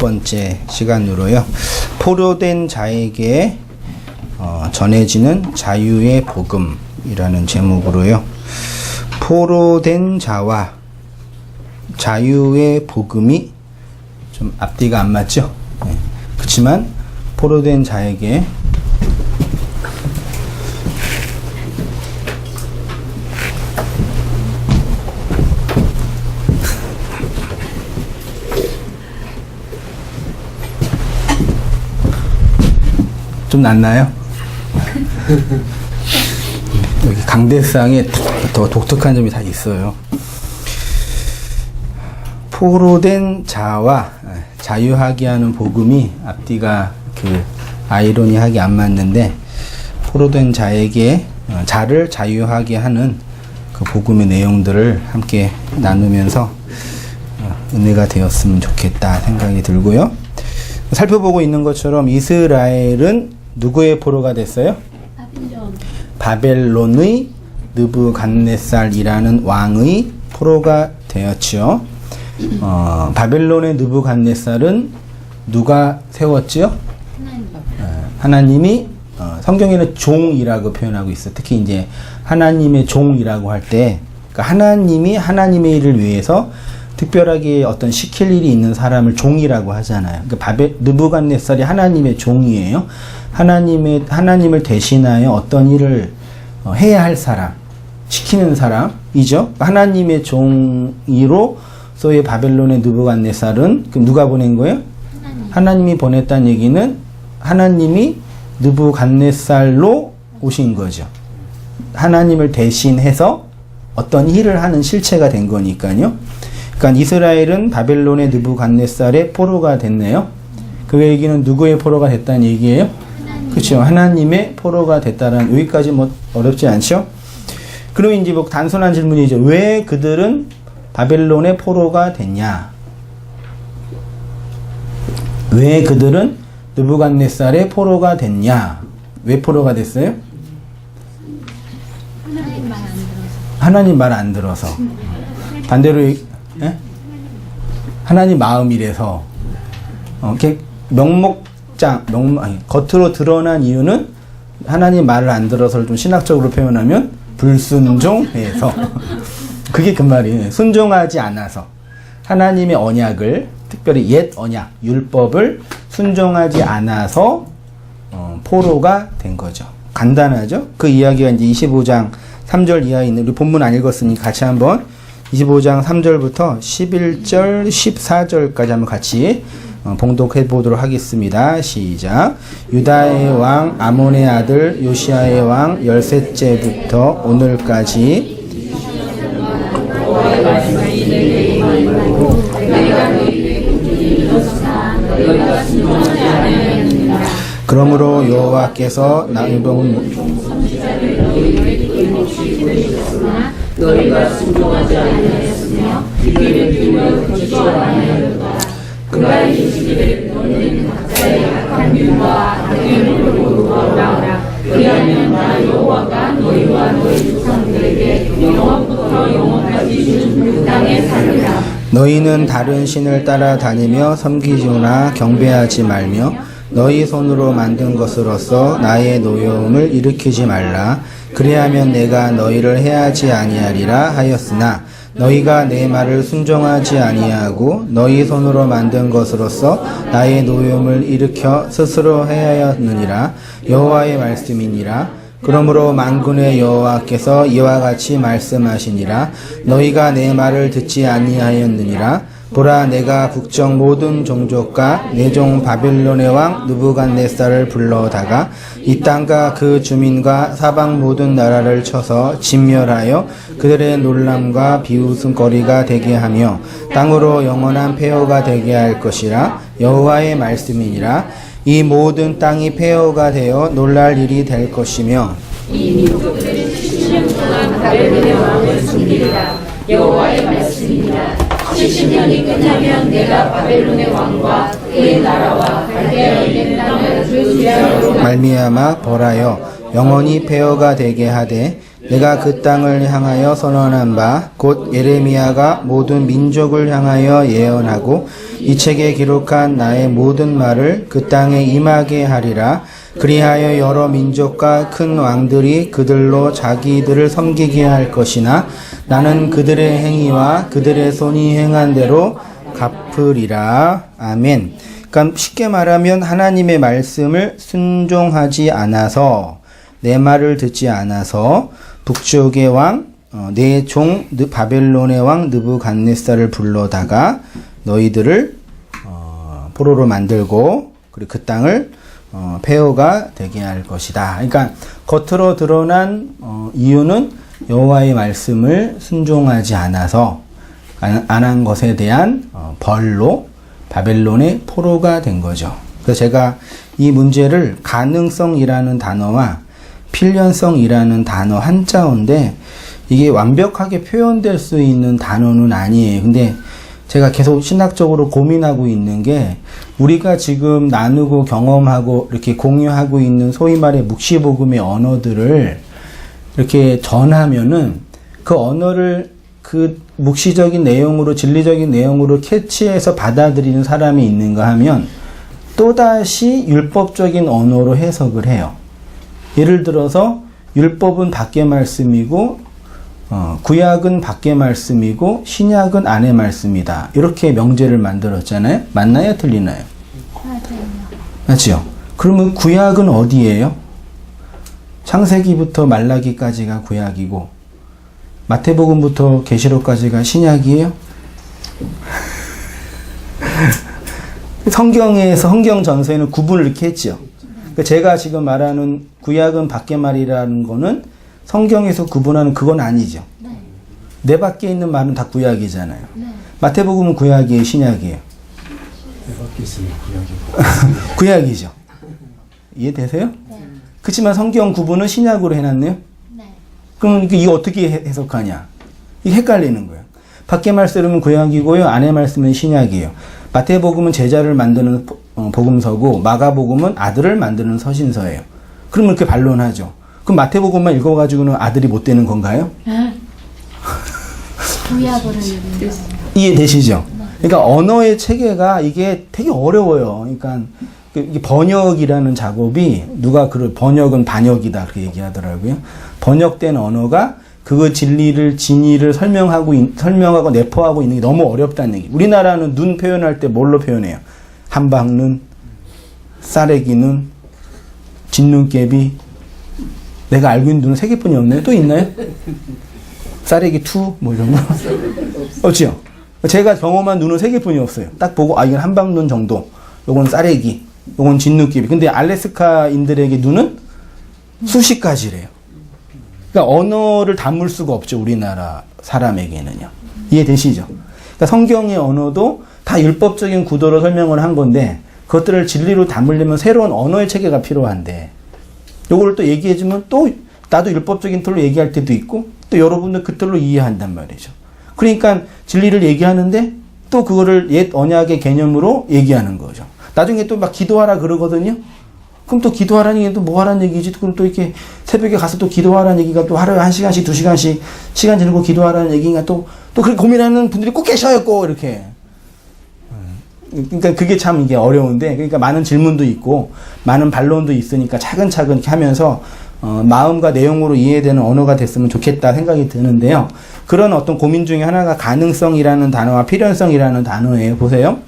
번째 시간으로요. 포로된 자에게 전해지는 자유의 복음이라는 제목으로요. 포로된 자와 자유의 복음이 좀 앞뒤가 안 맞죠? 네. 그렇지만 포로된 자에게 좀 낫나요? 여기 강대상에 더 독특한 점이 다 있어요. 포로된 자와 자유하게 하는 복음이 앞뒤가 아이러니하게 안 맞는데, 포로된 자에게 자를 자유하게 하는 그 복음의 내용들을 함께 나누면서 은혜가 되었으면 좋겠다 생각이 들고요. 살펴보고 있는 것처럼 이스라엘은 누구의 포로가 됐어요? 바벨론의 느부갓네살이라는 왕의 포로가 되었죠. 바벨론의 느부갓네살은 누가 세웠지요? 하나님이 성경에는 종이라고 표현하고 있어요. 특히 이제 하나님의 종이라고 할 때, 그러니까 하나님이 하나님의 일을 위해서 특별하게 어떤 시킬 일이 있는 사람을 종이라고 하잖아요. 그러니까 느부갓네살이 하나님의 종이에요. 하나님을 대신하여 어떤 일을 해야 할 사람, 시키는 사람이죠. 하나님의 종이로서의 바벨론의 느부갓네살은 누가 보낸 거예요? 하나님이 보냈다는 얘기는 하나님이 느부갓네살로 오신 거죠. 하나님을 대신해서 어떤 일을 하는 실체가 된 거니까요. 그러니까 이스라엘은 바벨론의 느부갓네살의 포로가 됐네요. 그 얘기는 누구의 포로가 됐다는 얘기예요? 그렇죠. 하나님의 포로가 됐다는, 여기까지 뭐 어렵지 않죠? 그러면 이제 뭐 단순한 질문이죠. 왜 그들은 바벨론의 포로가 됐냐? 왜 그들은 느부갓네살의 포로가 됐냐? 왜 포로가 됐어요? 하나님 말 안 들어서. 반대로 하나님 마음이래서. 이렇게 겉으로 드러난 이유는 하나님 말을 안 들어서를 좀 신학적으로 표현하면 불순종해서. 그게 그 말이에요. 순종하지 않아서. 하나님의 언약을, 특별히 옛 언약, 율법을 순종하지 않아서 포로가 된 거죠. 간단하죠? 그 이야기가 이제 25장 3절 이하에 있는, 우리 본문 안 읽었으니 같이 한번 25장 3절부터 11절, 14절까지 한번 같이 봉독해 보도록 하겠습니다. 시작. 유다의 왕 아몬의 아들 요시야의 왕 13째부터 오늘까지 그러므로 여호와께서 너희가 순종하지 아니하였으며 귀를 기울여 듣지 아니하였다. 그가 이르시기를 너희는 각자의 악한 일과 악의 물로 돌아오라. 그리하면 나 여호와가 너희와 너희 조상들에게 영원부터 영원까지 준 그 땅에 살리라. 너희는 다른 신을 따라다니며 섬기거나 경배하지 말며 너희 손으로 만든 것으로서 나의 노여움을 일으키지 말라. 그리하면 내가 너희를 해하지 아니하리라 하였으나 너희가 내 말을 순종하지 아니하고 너희 손으로 만든 것으로서 나의 노여움을 일으켜 스스로 해하였느니라. 여호와의 말씀이니라. 그러므로 만군의 여호와께서 이와 같이 말씀하시니라. 너희가 내 말을 듣지 아니하였느니라. 보라, 내가 북쪽 모든 종족과 내 종 바벨론의 왕 느부갓네살을 불러다가 이 땅과 그 주민과 사방 모든 나라를 쳐서 진멸하여 그들의 놀람과 비웃음거리가 되게 하며 땅으로 영원한 폐허가 되게 할 것이라. 여호와의 말씀이니라. 이 모든 땅이 폐허가 되어 놀랄 일이 될 것이며 이 민족들이 70년 동안 바벨론의 왕을 섬기리라. 여호와의 말씀이니라. 70년이 끝나면 내가 바벨론의 왕과 그의 나라와 갈대아인의 땅을 그 주야로 말미암아 벌하여 영원히 폐허가 되게 하되 내가 그 땅을 향하여 선언한 바 곧 예레미야가 모든 민족을 향하여 예언하고 이 책에 기록한 나의 모든 말을 그 땅에 임하게 하리라. 그리하여 여러 민족과 큰 왕들이 그들로 자기들을 섬기게 할 것이나 나는 그들의 행위와 그들의 손이 행한 대로 갚으리라. 아멘. 그러니까 쉽게 말하면 하나님의 말씀을 순종하지 않아서, 내 말을 듣지 않아서 북쪽의 왕, 내 종 바벨론의 왕 느부갓네살을 불러다가 너희들을 포로로 만들고 그리고 그 땅을 폐허가 되게 할 것이다. 그러니까 겉으로 드러난 이유는 여호와의 말씀을 순종하지 않아서 안 한 것에 대한 벌로 바벨론의 포로가 된 거죠. 그래서 제가 이 문제를 가능성이라는 단어와 필연성이라는 단어 한자어인데 이게 완벽하게 표현될 수 있는 단어는 아니에요. 근데 제가 계속 신학적으로 고민하고 있는 게 우리가 지금 나누고 경험하고 이렇게 공유하고 있는 소위 말해 묵시복음의 언어들을 이렇게 전하면은 그 언어를 그 묵시적인 내용으로 진리적인 내용으로 캐치해서 받아들이는 사람이 있는가 하면 또다시 율법적인 언어로 해석을 해요. 예를 들어서 율법은 밖의 말씀이고 구약은 밖의 말씀이고 신약은 안의 말씀이다. 이렇게 명제를 만들었잖아요. 맞나요? 틀리나요? 맞죠? 그러면 구약은 어디예요? 창세기부터 말라기까지가 구약이고 마태복음부터 계시록까지가 신약이에요? 성경에서 성경 전서에는 구분을 이렇게 했죠. 그러니까 제가 지금 말하는 구약은 밖의 말이라는 거는 성경에서 구분하는 그건 아니죠. 네. 내 밖에 있는 말은 다 구약이잖아요. 네. 마태복음은 구약이에요, 신약이에요? 내 밖에 있으면 구약이고. 구약이죠. 이해되세요? 네. 그렇지만 성경 구분은 신약으로 해놨네요. 네. 그럼 이거 어떻게 해석하냐? 이게 헷갈리는 거예요. 밖의 말씀은 구약이고요, 안의 말씀은 신약이에요. 마태복음은 제자를 만드는 복음서고 마가복음은 아들을 만드는 서신서예요. 그러면 이렇게 반론하죠. 그럼 마태복음만 읽어가지고는 아들이 못 되는 건가요? 구약으로 이해되시죠? 그러니까 언어의 체계가 이게 되게 어려워요. 그러니까 이게 번역이라는 작업이 누가 번역은 반역이다 그렇게 얘기하더라고요. 번역된 언어가 그 진리를 설명하고 내포하고 있는 게 너무 어렵다는 얘기. 우리나라는 눈 표현할 때 뭘로 표현해요? 한방눈, 쌀애기 눈, 진눈깨비. 내가 알고 있는 눈은 3개뿐이 없네요. 또 있나요? 쌀애기 투 뭐 이런 거. 없죠? 제가 경험한 눈은 3개뿐이 없어요. 딱 보고 이건 한방눈 정도. 요건 쌀애기, 요건 진눈깨비. 근데 알래스카인들에게 눈은 수십 가지래요. 그러니까 언어를 담을 수가 없죠. 우리나라 사람에게는요. 이해되시죠? 그러니까 성경의 언어도 다 율법적인 구도로 설명을 한 건데 그것들을 진리로 담으려면 새로운 언어의 체계가 필요한데 요거를 또 얘기해주면 또 나도 율법적인 틀로 얘기할 때도 있고 또 여러분들 그 틀로 이해한단 말이죠. 그러니까 진리를 얘기하는데 또 그거를 옛 언약의 개념으로 얘기하는 거죠. 나중에 또 막 기도하라 그러거든요. 그럼 또 기도하라는 얘기는 또 뭐 하라는 얘기지? 그럼 또 이렇게 새벽에 가서 또 기도하라는 얘기가 또 하루에 1시간씩 2시간씩 시간 지르고 기도하라는 얘기가 또 그렇게 고민하는 분들이 꼭 계셔요. 꼭 이렇게. 그러니까 그게 참 이게 어려운데, 그러니까 많은 질문도 있고 많은 반론도 있으니까 차근차근 이렇게 하면서 마음과 내용으로 이해되는 언어가 됐으면 좋겠다 생각이 드는데요. 그런 어떤 고민 중에 하나가 가능성이라는 단어와 필연성이라는 단어예요. 보세요.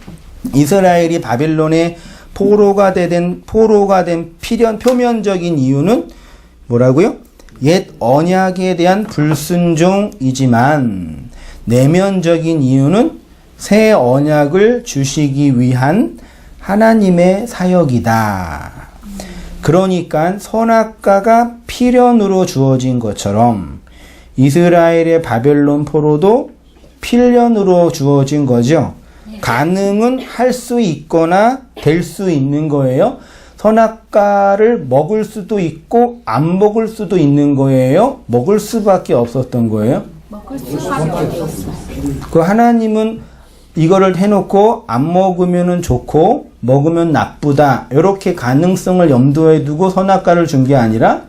이스라엘이 바벨론의 포로가 된 표면적인 이유는 뭐라고요? 옛 언약에 대한 불순종이지만 내면적인 이유는 새 언약을 주시기 위한 하나님의 사역이다. 그러니까 선악과가 필연으로 주어진 것처럼 이스라엘의 바벨론 포로도 필연으로 주어진 거죠. 가능은 할 수 있거나 될 수 있는 거예요. 선악과를 먹을 수도 있고 안 먹을 수도 있는 거예요. 먹을 수밖에 없었던 거예요. 먹을 수밖에 없었어요. 그 하나님은 이거를 해놓고 안 먹으면 좋고 먹으면 나쁘다 이렇게 가능성을 염두에 두고 선악과를 준 게 아니라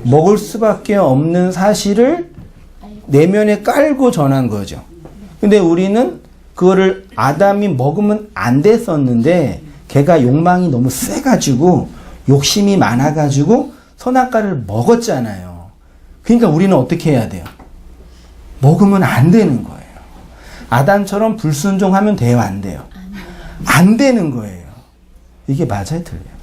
먹을 수밖에 없는 사실을 내면에 깔고 전한 거죠. 근데 우리는 그거를 아담이 먹으면 안 됐었는데 걔가 욕망이 너무 세가지고 욕심이 많아가지고 선악과를 먹었잖아요. 그러니까 우리는 어떻게 해야 돼요? 먹으면 안 되는 거예요. 아담처럼 불순종하면 돼요, 안 돼요? 안 되는 거예요. 이게 맞아요, 틀려요?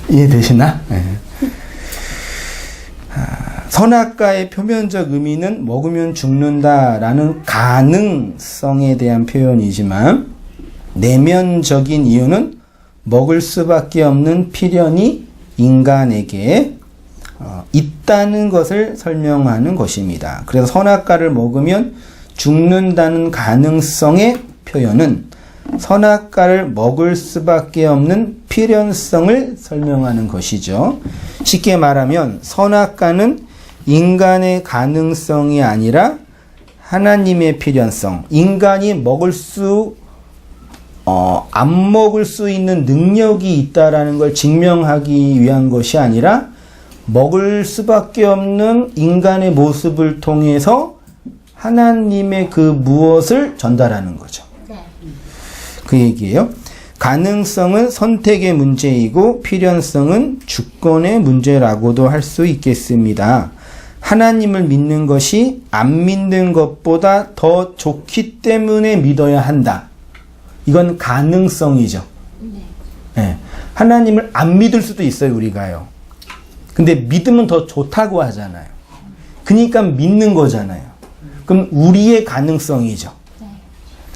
이해되시나? 네. 선악과의 표면적 의미는 먹으면 죽는다라는 가능성에 대한 표현이지만 내면적인 이유는 먹을 수밖에 없는 필연이 인간에게 있다는 것을 설명하는 것입니다. 그래서 선악과를 먹으면 죽는다는 가능성의 표현은 선악과를 먹을 수밖에 없는 필연성을 설명하는 것이죠. 쉽게 말하면 선악과는 인간의 가능성이 아니라 하나님의 필연성, 인간이 안 먹을 수 있는 능력이 있다라는 걸 증명하기 위한 것이 아니라 먹을 수밖에 없는 인간의 모습을 통해서 하나님의 그 무엇을 전달하는 거죠. 그 얘기예요. 가능성은 선택의 문제이고 필연성은 주권의 문제라고도 할 수 있겠습니다. 하나님을 믿는 것이 안 믿는 것보다 더 좋기 때문에 믿어야 한다. 이건 가능성이죠. 네. 하나님을 안 믿을 수도 있어요, 우리가요. 근데 믿으면 더 좋다고 하잖아요. 그러니까 믿는 거잖아요. 그럼 우리의 가능성이죠.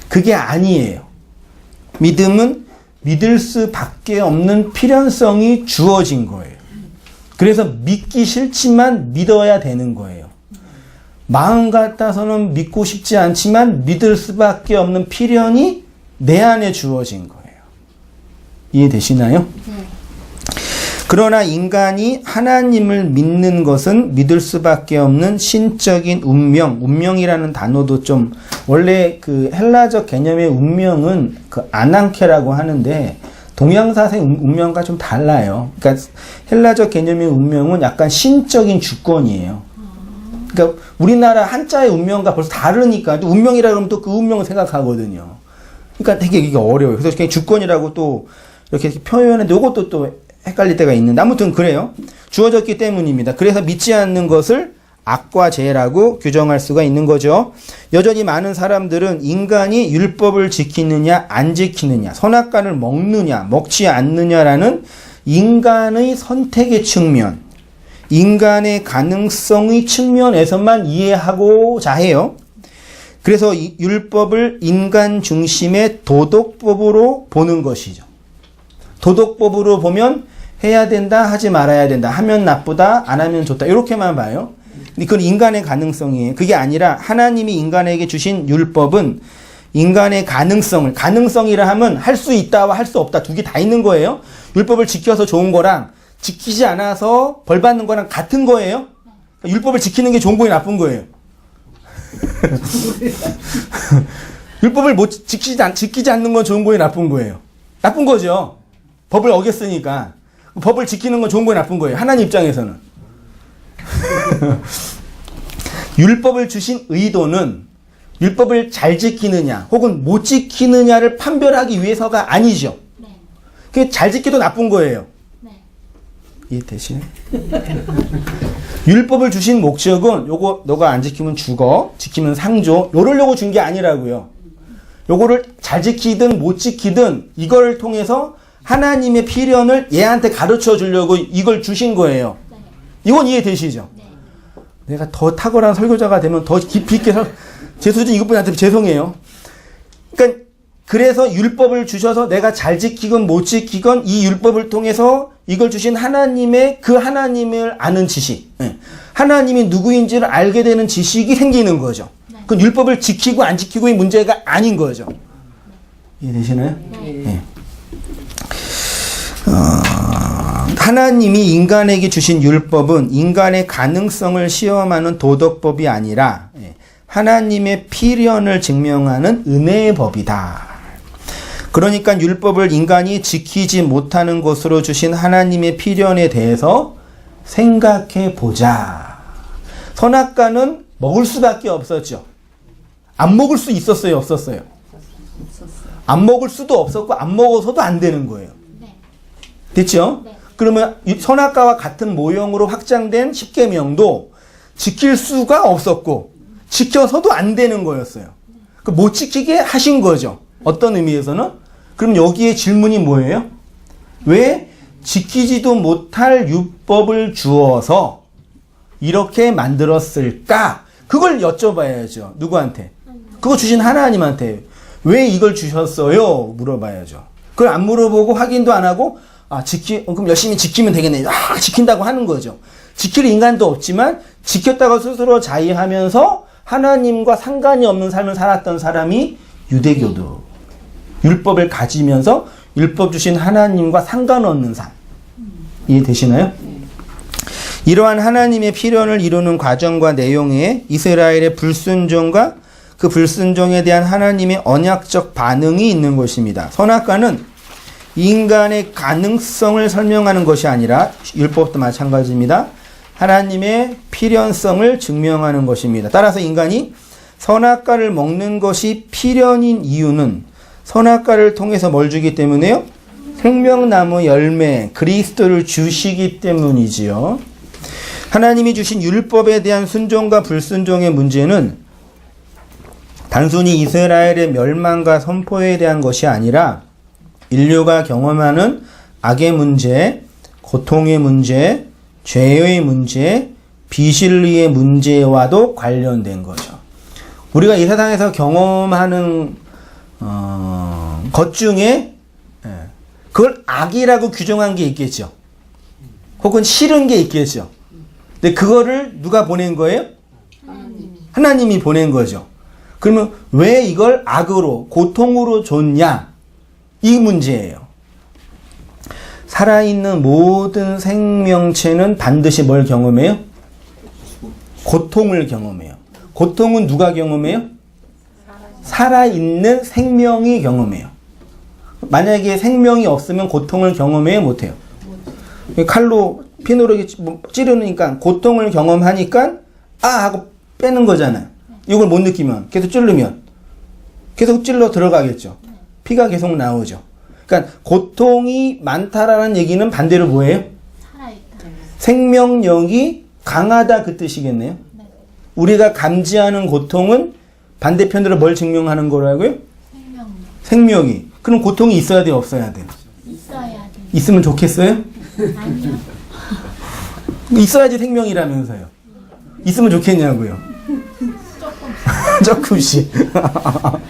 그게 아니에요. 믿음은 믿을 수밖에 없는 필연성이 주어진 거예요. 그래서 믿기 싫지만 믿어야 되는 거예요. 마음 같아서는 믿고 싶지 않지만 믿을 수밖에 없는 필연이 내 안에 주어진 거예요. 이해되시나요? 그러나 인간이 하나님을 믿는 것은 믿을 수밖에 없는 신적인 운명이라는 단어도 좀, 원래 그 헬라적 개념의 운명은 그 아난케라고 하는데 동양사의 운명과 좀 달라요. 그러니까 헬라적 개념의 운명은 약간 신적인 주권이에요. 그러니까 우리나라 한자의 운명과 벌써 다르니까 또 운명이라 그러면 또 그 운명을 생각하거든요. 그러니까 되게 이게 어려워요. 그래서 그냥 주권이라고 또 이렇게 표현하는데 이것도 또 헷갈릴 때가 있는데 아무튼 그래요. 주어졌기 때문입니다. 그래서 믿지 않는 것을 악과 죄라고 규정할 수가 있는 거죠. 여전히 많은 사람들은 인간이 율법을 지키느냐 안 지키느냐, 선악과를 먹느냐 먹지 않느냐라는 인간의 선택의 측면, 인간의 가능성의 측면에서만 이해하고자 해요. 그래서 이 율법을 인간 중심의 도덕법으로 보는 것이죠. 도덕법으로 보면 해야 된다, 하지 말아야 된다, 하면 나쁘다, 안 하면 좋다, 이렇게만 봐요. 근데 그건 인간의 가능성이에요. 그게 아니라 하나님이 인간에게 주신 율법은 인간의 가능성이라 하면 할 수 있다와 할 수 없다, 두 개 다 있는 거예요. 율법을 지켜서 좋은 거랑 지키지 않아서 벌 받는 거랑 같은 거예요. 율법을 지키는 게 좋은 거예요, 나쁜 거예요? 율법을 지키지 않는 건 좋은 거예요, 나쁜 거예요? 나쁜 거죠. 법을 어겼으니까. 법을 지키는 건 좋은 거예요, 나쁜 거예요? 하나님 입장에서는. 율법을 주신 의도는 율법을 잘 지키느냐 혹은 못 지키느냐를 판별하기 위해서가 아니죠. 그게 잘 지켜도 나쁜 거예요. 이해되시나요? 율법을 주신 목적은 요거 너가 안 지키면 죽어, 지키면 상 줘, 요러려고 준 게 아니라고요. 요거를 잘 지키든 못 지키든 이걸 통해서 하나님의 필연을 얘한테 가르쳐 주려고 이걸 주신 거예요. 이건 이해되시죠? 내가 더 탁월한 설교자가 되면 더 깊이 있게 제 수준 이것뿐한테 죄송해요. 그러니까 그래서 율법을 주셔서 내가 잘 지키건 못 지키건 이 율법을 통해서 이걸 주신 하나님의 그 하나님을 아는 지식, 하나님이 누구인지를 알게 되는 지식이 생기는 거죠. 그 율법을 지키고 안 지키고의 문제가 아닌 거죠. 이해되시나요? 네. 하나님이 인간에게 주신 율법은 인간의 가능성을 시험하는 도덕법이 아니라 하나님의 필연을 증명하는 은혜의 법이다. 그러니까 율법을 인간이 지키지 못하는 것으로 주신 하나님의 필연에 대해서 생각해 보자. 선악과는 먹을 수밖에 없었죠. 안 먹을 수 있었어요, 없었어요? 안 먹을 수도 없었고 안 먹어서도 안 되는 거예요. 됐죠? 그러면 선악과와 같은 모형으로 확장된 십계명도 지킬 수가 없었고 지켜서도 안 되는 거였어요. 못 지키게 하신 거죠. 어떤 의미에서는? 그럼 여기에 질문이 뭐예요? 왜 지키지도 못할 율법을 주어서 이렇게 만들었을까? 그걸 여쭤봐야죠. 누구한테? 그거 주신 하나님한테. 왜 이걸 주셨어요? 물어봐야죠. 그걸 안 물어보고 확인도 안 하고 그럼 열심히 지키면 되겠네. 지킨다고 하는 거죠. 지킬 인간도 없지만 지켰다고 스스로 자의하면서 하나님과 상관이 없는 삶을 살았던 사람이 유대교도. 율법을 가지면서 율법 주신 하나님과 상관없는 삶. 이해되시나요? 이러한 하나님의 필연을 이루는 과정과 내용에 이스라엘의 불순종과 그 불순종에 대한 하나님의 언약적 반응이 있는 것입니다. 선악과는 인간의 가능성을 설명하는 것이 아니라 율법도 마찬가지입니다. 하나님의 필연성을 증명하는 것입니다. 따라서 인간이 선악과를 먹는 것이 필연인 이유는 선악과를 통해서 뭘 주기 때문에요? 생명나무 열매, 그리스도를 주시기 때문이지요. 하나님이 주신 율법에 대한 순종과 불순종의 문제는 단순히 이스라엘의 멸망과 선포에 대한 것이 아니라 인류가 경험하는 악의 문제, 고통의 문제, 죄의 문제, 비실리의 문제와도 관련된 거죠. 우리가 이 세상에서 경험하는 것 중에 그걸 악이라고 규정한 게 있겠죠. 혹은 싫은 게 있겠죠. 근데 그거를 누가 보낸 거예요? 하나님이 보낸 거죠. 그러면 왜 이걸 악으로, 고통으로 줬냐? 이 문제예요. 살아있는 모든 생명체는 반드시 뭘 경험해요? 고통을 경험해요. 고통은 누가 경험해요? 살아있는 생명이 경험해요. 만약에 생명이 없으면 고통을 경험해요? 못해요? 칼로 피누르기 찌르니까 고통을 경험하니까 하고 빼는 거잖아요. 이걸 못 느끼면 계속 찌르면 계속 찔러 들어가겠죠. 피가 계속 나오죠. 그러니까 고통이 많다라는 얘기는 반대로 뭐예요? 생명력이 강하다 그 뜻이겠네요. 우리가 감지하는 고통은 반대편으로 뭘 증명하는 거라고요? 생명이. 그럼 고통이 있어야 돼요? 없어야 돼요? 있어야 돼요. 있으면 좋겠어요? 아니요. 있어야지 생명이라면서요. 있으면 좋겠냐고요. 조금씩. 그러니까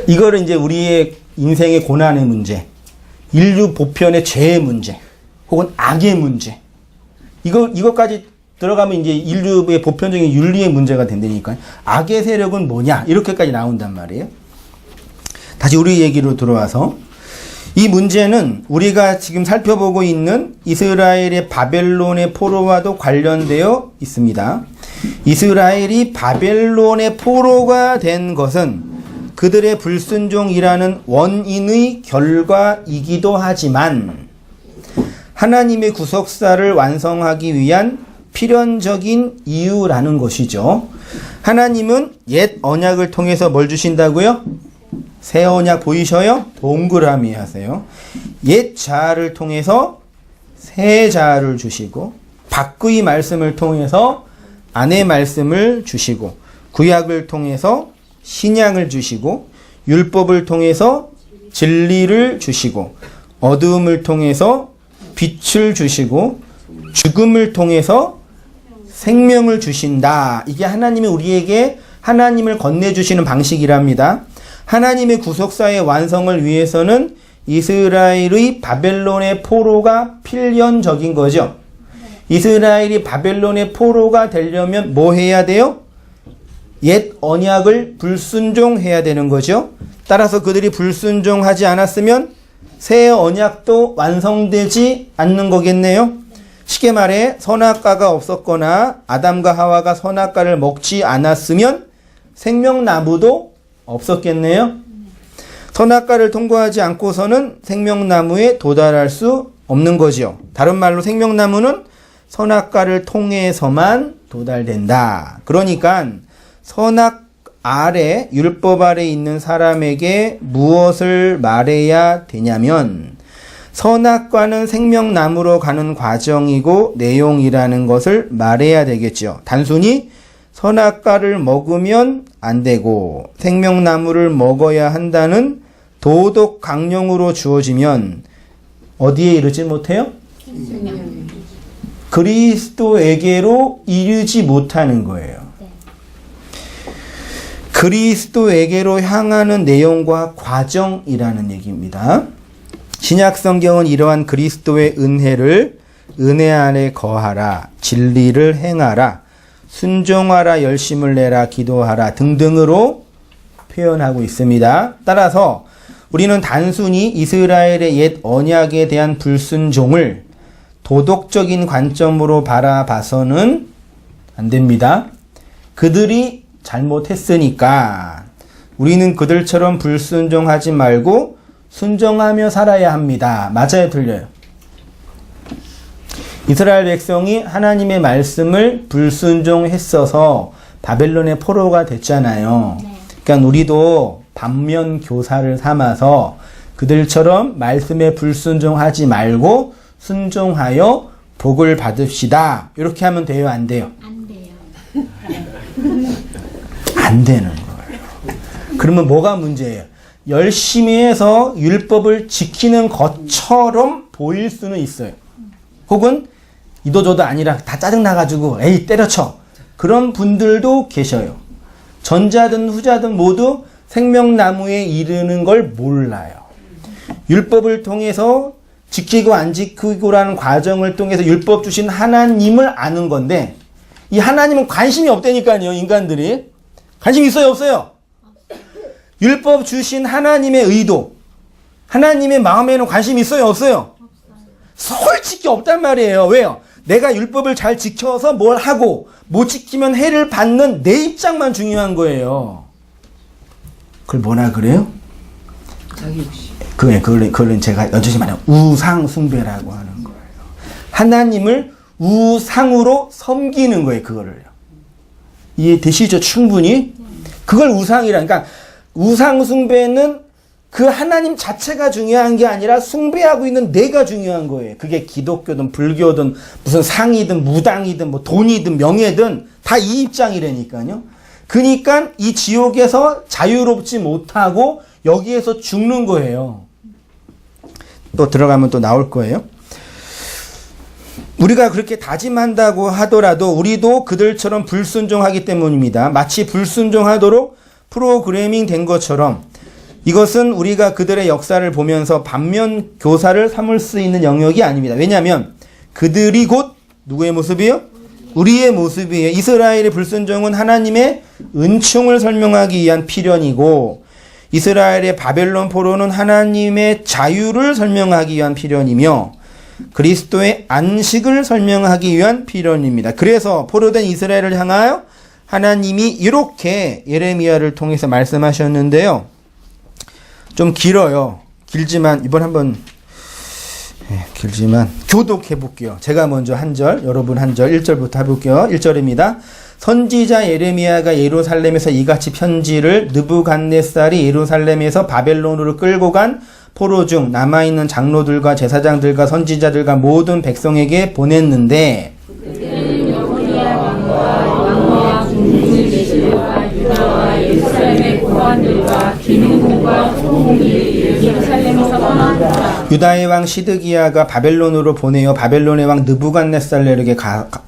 이거를 이제 우리의 인생의 고난의 문제, 인류 보편의 죄의 문제, 혹은 악의 문제. 이것까지 들어가면 이제 인류의 보편적인 윤리의 문제가 된다니까요. 악의 세력은 뭐냐? 이렇게까지 나온단 말이에요. 다시 우리 얘기로 들어와서 이 문제는 우리가 지금 살펴보고 있는 이스라엘의 바벨론의 포로와도 관련되어 있습니다. 이스라엘이 바벨론의 포로가 된 것은 그들의 불순종이라는 원인의 결과이기도 하지만 하나님의 구속사를 완성하기 위한 필연적인 이유라는 것이죠. 하나님은 옛 언약을 통해서 뭘 주신다고요? 새 언약 보이셔요? 동그라미 하세요. 옛 자를 통해서 새 자를 주시고 밖의 말씀을 통해서 안의 말씀을 주시고 구약을 통해서 신약을 주시고 율법을 통해서 진리를 주시고 어두움을 통해서 빛을 주시고 죽음을 통해서 생명을 주신다. 이게 하나님이 우리에게 하나님을 건네주시는 방식이랍니다. 하나님의 구속사의 완성을 위해서는 이스라엘의 바벨론의 포로가 필연적인 거죠. 이스라엘이 바벨론의 포로가 되려면 뭐 해야 돼요? 옛 언약을 불순종해야 되는 거죠. 따라서 그들이 불순종하지 않았으면 새 언약도 완성되지 않는 거겠네요. 쉽게 말해 선악과가 없었거나 아담과 하와가 선악과를 먹지 않았으면 생명나무도 없었겠네요. 선악과를 통과하지 않고서는 생명나무에 도달할 수 없는 거지요. 다른 말로 생명나무는 선악과를 통해서만 도달된다. 그러니까 선악 아래, 율법 아래 있는 사람에게 무엇을 말해야 되냐면 선악과는 생명나무로 가는 과정이고 내용이라는 것을 말해야 되겠죠. 단순히 선악과를 먹으면 안 되고 생명나무를 먹어야 한다는 도덕 강령으로 주어지면 어디에 이르지 못해요? 그리스도에게로 이르지 못하는 거예요. 그리스도에게로 향하는 내용과 과정이라는 얘기입니다. 신약 성경은 이러한 그리스도의 은혜를 은혜 안에 거하라, 진리를 행하라, 순종하라, 열심을 내라, 기도하라 등등으로 표현하고 있습니다. 따라서 우리는 단순히 이스라엘의 옛 언약에 대한 불순종을 도덕적인 관점으로 바라봐서는 안 됩니다. 그들이 잘못했으니까 우리는 그들처럼 불순종하지 말고 순종하며 살아야 합니다. 맞아요, 틀려요? 이스라엘 백성이 하나님의 말씀을 불순종했어서 바벨론의 포로가 됐잖아요. 그러니까 우리도 반면 교사를 삼아서 그들처럼 말씀에 불순종하지 말고 순종하여 복을 받읍시다. 이렇게 하면 돼요, 안 돼요? 안 돼요. 안 되는 거예요. 그러면 뭐가 문제예요? 열심히 해서 율법을 지키는 것처럼 보일 수는 있어요. 혹은 이도저도 아니라 다 짜증나가지고 에이 때려쳐. 그런 분들도 계셔요. 전자든 후자든 모두 생명나무에 이르는 걸 몰라요. 율법을 통해서 지키고 안 지키고라는 과정을 통해서 율법 주신 하나님을 아는 건데 이 하나님은 관심이 없다니까요. 인간들이. 관심 있어요, 없어요? 율법 주신 하나님의 의도, 하나님의 마음에는 관심 있어요, 없어요? 솔직히 없단 말이에요. 왜요? 내가 율법을 잘 지켜서 뭘 하고 못 지키면 해를 받는 내 입장만 중요한 거예요. 그걸 뭐라 그래요? 자기 욕심. 그걸 제가 여전히 말해요. 우상숭배라고 하는 거예요. 하나님을 우상으로 섬기는 거예요, 그거를요. 이해되시죠? 충분히? 그걸 우상이라. 그러니까 우상숭배는 그 하나님 자체가 중요한 게 아니라 숭배하고 있는 내가 중요한 거예요. 그게 기독교든 불교든 무슨 상이든 무당이든 뭐 돈이든 명예든 다 이 입장이라니까요. 그러니까 이 지옥에서 자유롭지 못하고 여기에서 죽는 거예요. 또 들어가면 또 나올 거예요. 우리가 그렇게 다짐한다고 하더라도 우리도 그들처럼 불순종하기 때문입니다. 마치 불순종하도록 프로그래밍 된 것처럼 이것은 우리가 그들의 역사를 보면서 반면 교사를 삼을 수 있는 영역이 아닙니다. 왜냐하면 그들이 곧 누구의 모습이에요? 우리의 모습이에요. 이스라엘의 불순종은 하나님의 은총을 설명하기 위한 필연이고 이스라엘의 바벨론 포로는 하나님의 자유를 설명하기 위한 필연이며 그리스도의 안식을 설명하기 위한 필연입니다. 그래서 포로된 이스라엘을 향하여 하나님이 이렇게 예레미야를 통해서 말씀하셨는데요. 좀 길어요. 길지만 이번 한번 길지만 교독해 볼게요. 제가 먼저 한 절, 여러분 한 절, 1절부터 해볼게요. 1절입니다. 선지자 예레미야가 예루살렘에서 이같이 편지를 느부갓네살이 예루살렘에서 바벨론으로 끌고 간 포로 중 남아있는 장로들과 제사장들과 선지자들과 모든 백성에게 보냈는데 그때는 여호야 왕과 중국의 제시와 유다와 예루살렘의 고관들과 기능공과 소공들이 예루살렘에서 떠났다. 유다의 왕 시드기야가 바벨론으로 보내어 바벨론의 왕 느부갓네살에게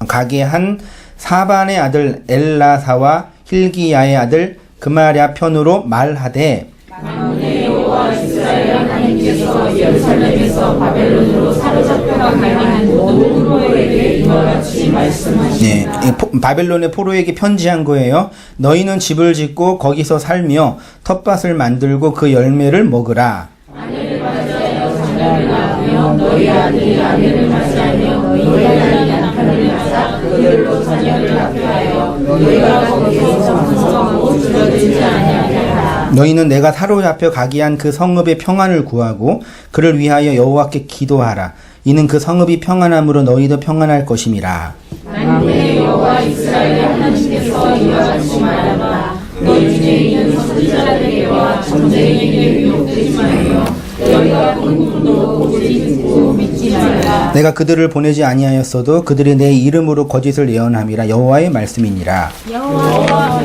가게 한 사반의 아들 엘라사와 힐기야의 아들 그마랴 편으로 말하되 만군의 여호와 이스라엘 하나님께서 예루살렘에서 바벨론으로 사로잡혀가 갈망한 모든 포로에게 이와 같이 말씀하십니다. 바벨론의 포로에게 편지한 거예요. 너희는 집을 짓고 거기서 살며 텃밭을 만들고 그 열매를 먹으라. 아내를 맞이하여 자녀를 낳으며 너희 아들이 아내를 맞이하며 너희 아들이 남편을 맞아 그들로 자녀를 낳게 하여 너희가 거기서 번성하고 줄어들지 아니하게 하라. 너희는 내가 사로잡혀 가게 한 그 성읍의 평안을 구하고 그를 위하여 여호와께 기도하라. 이는 그 성읍이 평안함으로 너희도 평안할 것임이라. 만군의 여호와 이스라엘 하나님께서 이와 같이 말하노라. 너희 중에 있는 선지자들에게와 전쟁에게 유혹되지 말며 너희가 공군도 오직 듣고 믿지 말라. 내가 그들을 보내지 아니하였어도 그들이 내 이름으로 거짓을 예언함이라. 여호와의 말씀이니라. 여호와가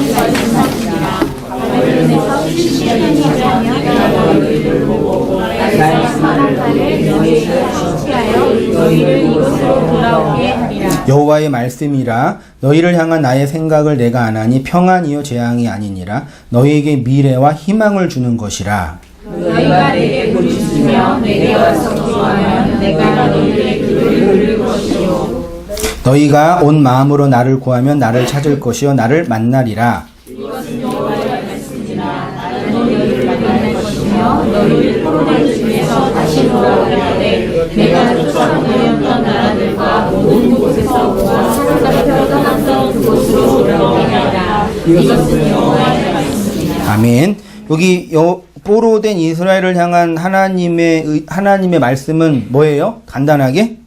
말씀하시니라. 바벨론에서 70년이 지나면 내가 너희를 보고 나의 사랑하를 너희를 시하여 너희를 이곳으로 돌아오게 하리라. 여호와의 말씀이라. 너희를 향한 나의 생각을 내가 아나니 평안이요 재앙이 아니니라. 너희에게 미래와 희망을 주는 것이라. 너희가 내게 부르짖으며 내게 와서 기도하면 내가 너희의 기도를 들을 것이요. 너희가 온 마음으로 나를 구하면 나를 찾을 것이요 나를 만나리라. 이것은 여호와의 말씀이라. 나는 너희를 만날 것이며 너희를 포로된 중에서 다시 돌아오게 하되 내가 쫓아보내었던 나라들과 모든 곳에서 모아 사로잡혀 떠났던 그곳으로 돌아오게 하리라. 이것은 여호와의 말씀이라. 아멘. 여기 포로된 이스라엘을 향한 하나님의 말씀은 뭐예요? 간단하게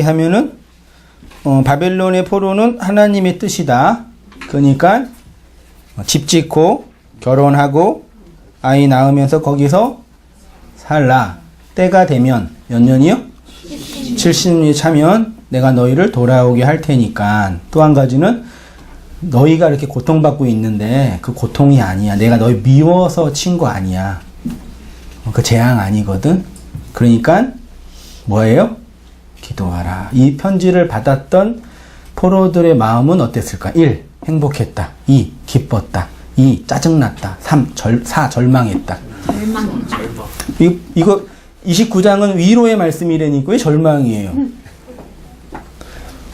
하면은 바벨론의 포로는 하나님의 뜻이다. 그러니까 집 짓고 결혼하고 아이 낳으면서 거기서 살라. 때가 되면 몇 년이요? 70년이 차면 내가 너희를 돌아오게 할 테니까. 또 한 가지는 너희가 이렇게 고통받고 있는데 그 고통이 아니야. 내가 너희 미워서 친 거 아니야. 그 재앙 아니거든. 그러니까 뭐예요? 기도하라. 이 편지를 받았던 포로들의 마음은 어땠을까? 1. 행복했다. 2. 기뻤다. 2. 짜증났다. 3. 4. 절망했다. 이거 29장은 위로의 말씀이라니까 왜 절망이에요?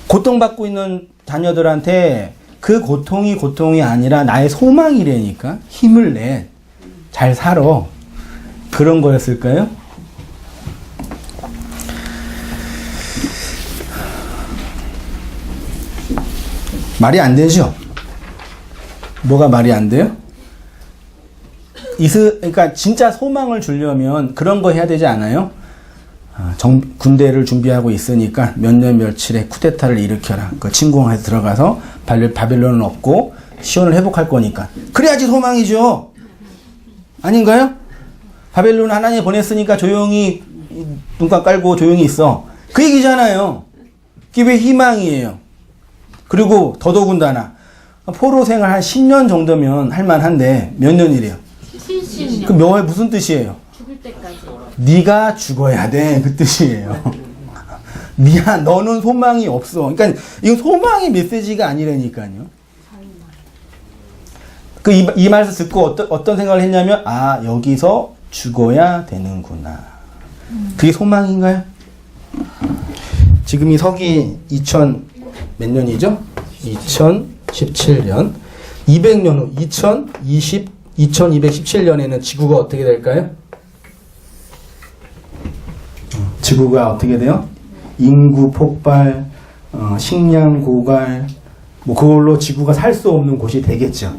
고통받고 있는 자녀들한테 그 고통이 아니라 나의 소망이라니까 힘을 내. 잘 살아. 그런 거였을까요? 말이 안 되죠? 뭐가 말이 안 돼요? 그러니까 진짜 소망을 주려면 그런 거 해야 되지 않아요? 군대를 준비하고 있으니까 몇 년 며칠에 쿠데타를 일으켜라. 그 침공해서 들어가서 바벨론을 얻고 시온을 회복할 거니까. 그래야지 소망이죠. 아닌가요? 바벨론 하나님 보냈으니까 조용히 눈감 깔고 조용히 있어. 그 얘기잖아요. 그게 왜 희망이에요? 그리고 더더군다나 포로 생활 한 10년 정도면 할만한데 몇 년이래요? 70년. 그 명화에 무슨 뜻이에요? 죽을 때까지. 네가 네가 죽어야 돼. 그 뜻이에요. 너는 소망이 없어. 그러니까 이건 소망의 메시지가 아니라니까요. 이 말을 듣고 어떤 생각을 했냐면 여기서 죽어야 되는구나. 그게 소망인가요? 지금이 서기 2000 몇 년이죠? 2017년 200년 후 2217년에는 지구가 어떻게 될까요? 지구가 어떻게 돼요? 인구 폭발, 식량 고갈, 그걸로 지구가 살 수 없는 곳이 되겠죠.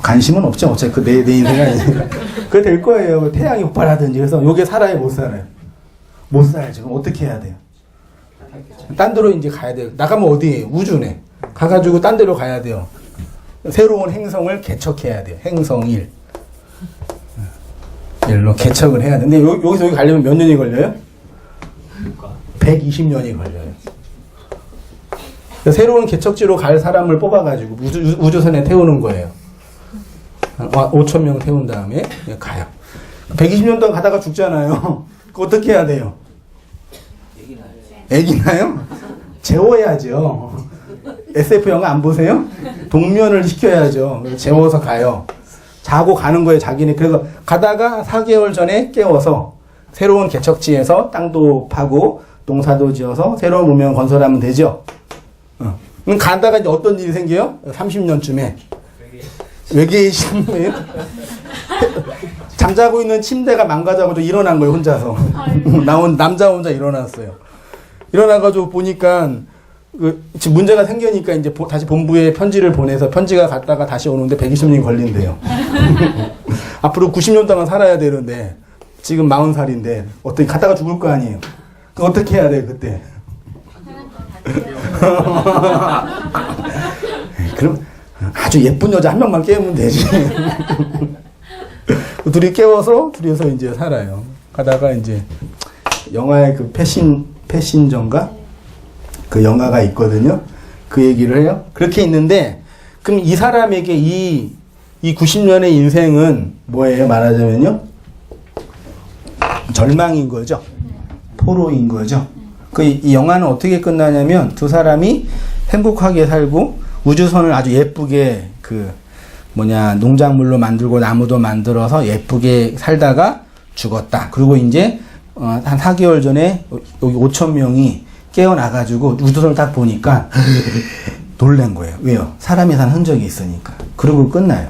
관심은 없죠. 어차피 내 인생이 아니니까. 그게 될 거예요. 태양이 폭발하든지. 그래서 요게 살아요, 못 살아요? 못 살죠. 그럼 어떻게 해야 돼요? 딴 데로 이제 가야 돼요. 나가면 어디에요? 우주네. 가가지고 딴 데로 가야 돼요. 새로운 행성을 개척해야 돼요. 행성 1. 일로 개척을 해야 돼. 근데 여기서 여기 가려면 몇 년이 걸려요? 120년이 걸려요. 새로운 개척지로 갈 사람을 뽑아가지고 우주선에 태우는 거예요. 한 5,000명 태운 다음에 가요. 120년 동안 가다가 죽잖아요. 그거 어떻게 해야 돼요? 애기 나요? 재워야죠. SF 영화 안 보세요? 동면을 시켜야죠. 재워서 가요. 자고 가는 거예요, 자기네. 그래서 가다가 4개월 전에 깨워서 새로운 개척지에서 땅도 파고 농사도 지어서 새로운 문명 건설하면 되죠. 그럼 가다가 이제 어떤 일이 생겨요? 30년쯤에. 외계인 거예요? 잠자고 있는 침대가 망가져가지고 일어난 거예요, 혼자서. 남자 혼자 일어났어요. 일어나가지고 보니까 지금 문제가 생기니까 이제 다시 본부에 편지를 보내서 편지가 갔다가 다시 오는데 120년이 걸린대요. 앞으로 90년 동안 살아야 되는데 지금 40살인데 어떻게 갔다가 죽을 거 아니에요. 어떻게 해야 돼 그때? 그럼 아주 예쁜 여자 한 명만 깨우면 되지. 둘이 깨워서 둘이서 이제 살아요. 가다가 이제 영화의 그 패신전가 그 영화가 있거든요. 그 얘기를 해요. 그렇게 있는데 그럼 이 사람에게 이 90년의 인생은 뭐예요? 말하자면요. 절망인 거죠. 포로인 거죠. 이 영화는 어떻게 끝나냐면 두 사람이 행복하게 살고 우주선을 아주 예쁘게 농작물로 만들고 나무도 만들어서 예쁘게 살다가 죽었다. 그리고 이제 한 4개월 전에 여기 5,000명이 깨어나가지고 우주선을 딱 보니까 놀란 거예요. 왜요? 사람이 산 흔적이 있으니까. 그리고 끝나요.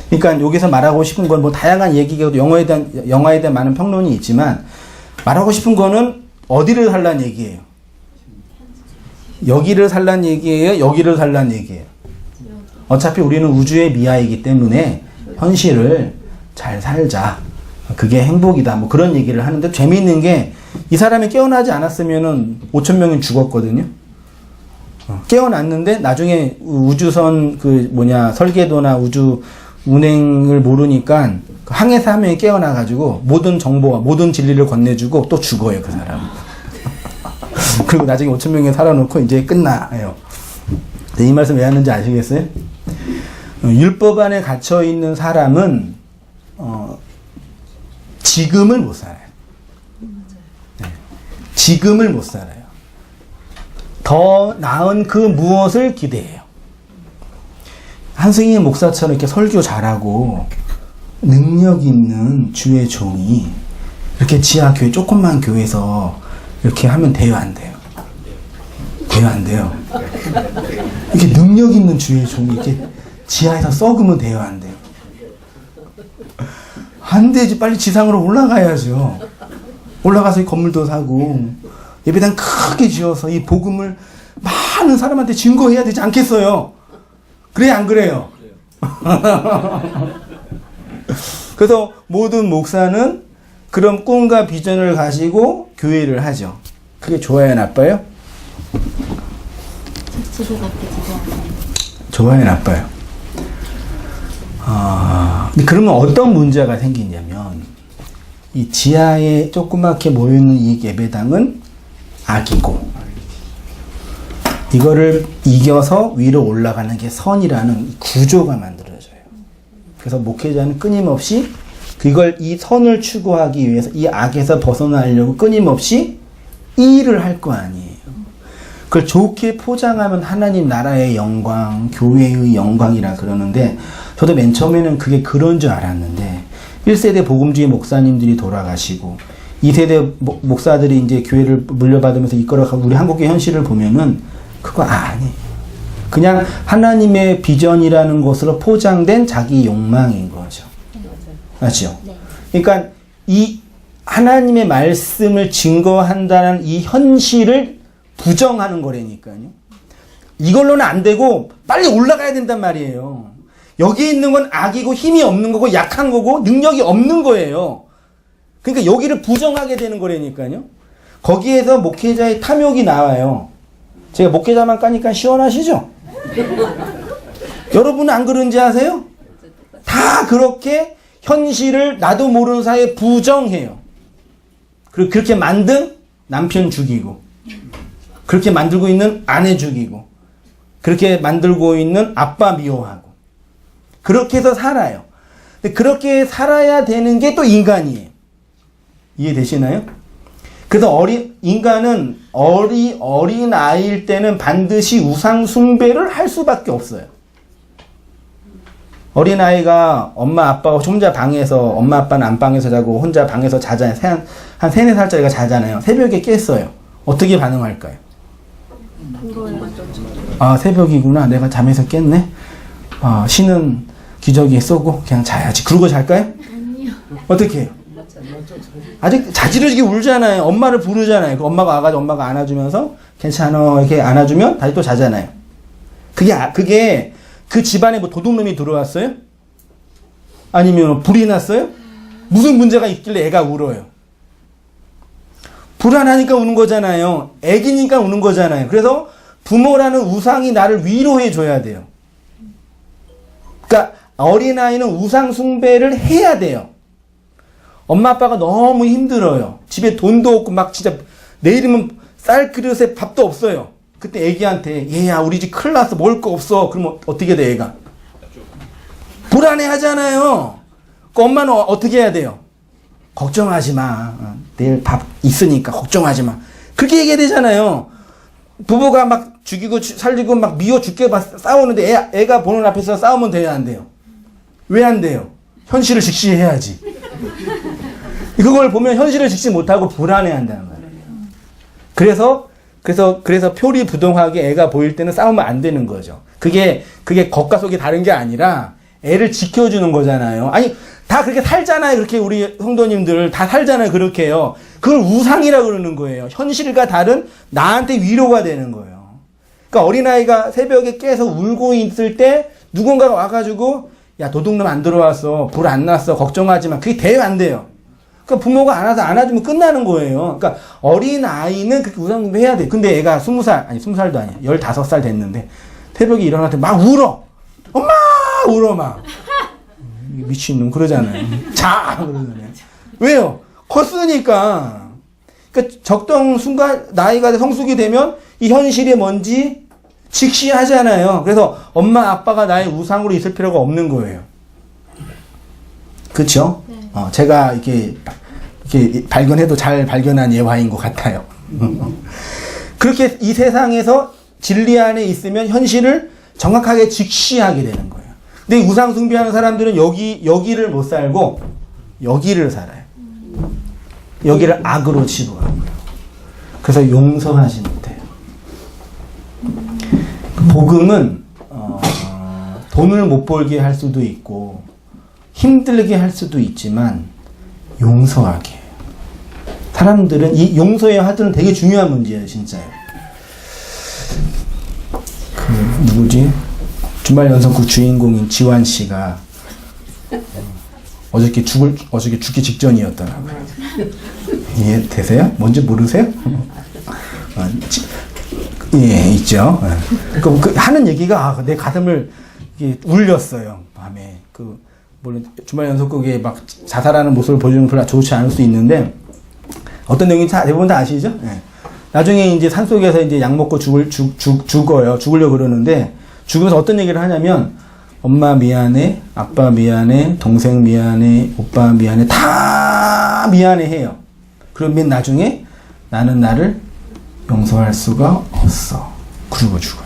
그러니까 여기서 말하고 싶은 건 뭐 다양한 얘기가 영화에 대한 많은 평론이 있지만 말하고 싶은 거는 어디를 살란 얘기예요? 여기를 살란 얘기예요? 여기를 살란 얘기예요? 어차피 우리는 우주의 미아이기 때문에 현실을 잘 살자. 그게 행복이다. 뭐 그런 얘기를 하는데 재미있는 게 이 사람이 깨어나지 않았으면은 5,000명이 죽었거든요. 깨어났는데 나중에 우주선 설계도나 우주 운행을 모르니까 항해사 한 명이 깨어나가지고 모든 정보와 모든 진리를 건네주고 또 죽어요, 그 사람. 그리고 나중에 5,000명이 살아놓고 이제 끝나요. 이 말씀 왜 하는지 아시겠어요? 율법 안에 갇혀 있는 사람은 지금을 못 살아요. 네. 지금을 못 살아요. 더 나은 그 무엇을 기대해요. 한승희 목사처럼 이렇게 설교 잘하고 능력 있는 주의 종이 이렇게 지하교회 조그만 교회에서 이렇게 하면 돼요, 안 돼요? 돼요, 안 돼요? 이렇게 능력 있는 주의 종이 이렇게 지하에서 썩으면 돼요, 안 돼요? 안 되지. 빨리 지상으로 올라가야죠. 올라가서 이 건물도 사고 예배당 크게 지어서 이 복음을 많은 사람한테 증거해야 되지 않겠어요? 그래, 안 그래요? 그래서 모든 목사는 그런 꿈과 비전을 가지고 교회를 하죠. 그게 좋아요, 나빠요? 좋아요, 나빠요? 근데 그러면 어떤 문제가 생기냐면 이 지하에 조그맣게 모여있는 이 예배당은 악이고 이거를 이겨서 위로 올라가는 게 선이라는 구조가 만들어져요. 그래서 목회자는 끊임없이 이 선을 추구하기 위해서 이 악에서 벗어나려고 끊임없이 일을 할 거 아니에요. 그걸 좋게 포장하면 하나님 나라의 영광, 교회의 영광이라 그러는데 저도 맨 처음에는 그게 그런 줄 알았는데 1세대 복음주의 목사님들이 돌아가시고 2세대 목사들이 이제 교회를 물려받으면서 이끌어가고 우리 한국의 현실을 보면은 그거 아니에요. 그냥 하나님의 비전이라는 것으로 포장된 자기 욕망인 거죠. 맞죠? 그러니까 이 하나님의 말씀을 증거한다는 이 현실을 부정하는 거라니까요. 이걸로는 안 되고 빨리 올라가야 된단 말이에요. 여기 있는 건 악이고 힘이 없는 거고 약한 거고 능력이 없는 거예요. 그러니까 여기를 부정하게 되는 거라니까요. 거기에서 목회자의 탐욕이 나와요. 제가 목회자만 까니까 시원하시죠? 여러분은 안 그런지 아세요? 다 그렇게 현실을 나도 모르는 사이에 부정해요. 그리고 그렇게 만든 남편 죽이고 그렇게 만들고 있는 아내 죽이고 그렇게 만들고 있는 아빠 미워하고 그렇게 해서 살아요. 근데 그렇게 살아야 되는 게 또 인간이에요. 이해되시나요? 그래서 인간은 어린 아이일 때는 반드시 우상 숭배를 할 수밖에 없어요. 어린 아이가 엄마 아빠가 혼자 방에서 엄마 아빠는 안방에서 자고 혼자 방에서 자잖아요. 한 3, 4살짜리가 자잖아요. 새벽에 깼어요. 어떻게 반응할까요? 아, 새벽이구나. 내가 잠에서 깼네. 신은 기저귀에 쏘고 그냥 자야지. 그러고 잘까요? 아니요. 어떻게 해요? 아직 자지러지게 울잖아요. 엄마를 부르잖아요. 그 엄마가 와가지고 엄마가 안아주면서 괜찮아 이렇게 안아주면 다시 또 자잖아요. 그게 그 집안에 뭐 도둑놈이 들어왔어요? 아니면 불이 났어요? 무슨 문제가 있길래 애가 울어요? 불안하니까 우는 거잖아요. 애기니까 우는 거잖아요. 그래서 부모라는 우상이 나를 위로해 줘야 돼요. 그러니까 어린아이는 우상 숭배를 해야 돼요. 엄마 아빠가 너무 힘들어요. 집에 돈도 없고 막 진짜 내일이면 쌀 그릇에 밥도 없어요. 그때 애기한테 얘야 우리 집 큰일 났어 먹을 거 없어. 그러면 어떻게 돼 애가? 불안해 하잖아요. 그 엄마는 어떻게 해야 돼요? 걱정하지 마. 내일 밥 있으니까 걱정하지 마. 그렇게 얘기해야 되잖아요. 부부가 막 죽이고 살리고 막 미워 죽게 싸우는데 애가 보는 앞에서 싸우면 돼야 안 돼요? 왜 안 돼요? 현실을 직시해야지. 그걸 보면 현실을 직시 못하고 불안해한다는 거예요. 그래서 표리부동하게 애가 보일 때는 싸우면 안 되는 거죠. 그게 겉과 속이 다른 게 아니라 애를 지켜주는 거잖아요. 아니 다 그렇게 살잖아요. 그렇게 우리 성도님들 다 살잖아요. 그렇게요. 그걸 우상이라고 그러는 거예요. 현실과 다른 나한테 위로가 되는 거예요. 그러니까 어린아이가 새벽에 깨서 울고 있을 때 누군가가 와가지고 야 도둑놈 안 들어왔어. 불 안 났어. 걱정하지 마. 그게 돼요 안 돼요? 그러니까 부모가 안아주면 끝나는 거예요. 그러니까 어린아이는 그렇게 우상숭배해야 돼. 근데 애가 20살도 아니야. 15살 됐는데 새벽에 일어났더니 막 울어. 엄마! 울어 막. 미친놈 그러잖아요. 자! 그러잖아요. 왜요? 컸으니까. 그러니까 적당 순간 나이가 성숙이 되면 이 현실이 뭔지 직시하잖아요. 그래서 엄마 아빠가 나의 우상으로 있을 필요가 없는 거예요. 그렇죠? 네. 제가 이렇게 발견해도 잘 발견한 예화인 것 같아요. 그렇게 이 세상에서 진리 안에 있으면 현실을 정확하게 직시하게 되는 거예요. 근데 우상 숭배하는 사람들은 여기를 못 살고 여기를 살아요. 여기를 악으로 치부하고요. 그래서 용서하지 못해요. 복음은 돈을 못 벌게 할 수도 있고 힘들게 할 수도 있지만 용서하게 해요. 사람들은 이 용서해야 하들은 되게 중요한 문제예요, 진짜요. 누구지? 주말 연속극 주인공인 지환 씨가 어저께 죽기 직전이었더라고요. 이해되세요? 뭔지 모르세요? 예, 있죠. 그 하는 얘기가 내 가슴을 울렸어요. 밤에 물론 주말 연속극에 막 자살하는 모습을 보여주는 별로 좋지 않을 수 있는데 어떤 내용인지 대부분 다 아시죠? 네. 나중에 이제 산속에서 이제 약 먹고 죽어요. 죽으려고 그러는데 죽으면서 어떤 얘기를 하냐면 엄마 미안해, 아빠 미안해, 동생 미안해, 오빠 미안해, 다 미안해 해요. 그러면 나중에 나는 나를 용서할 수가 없어. 그러고 죽어요.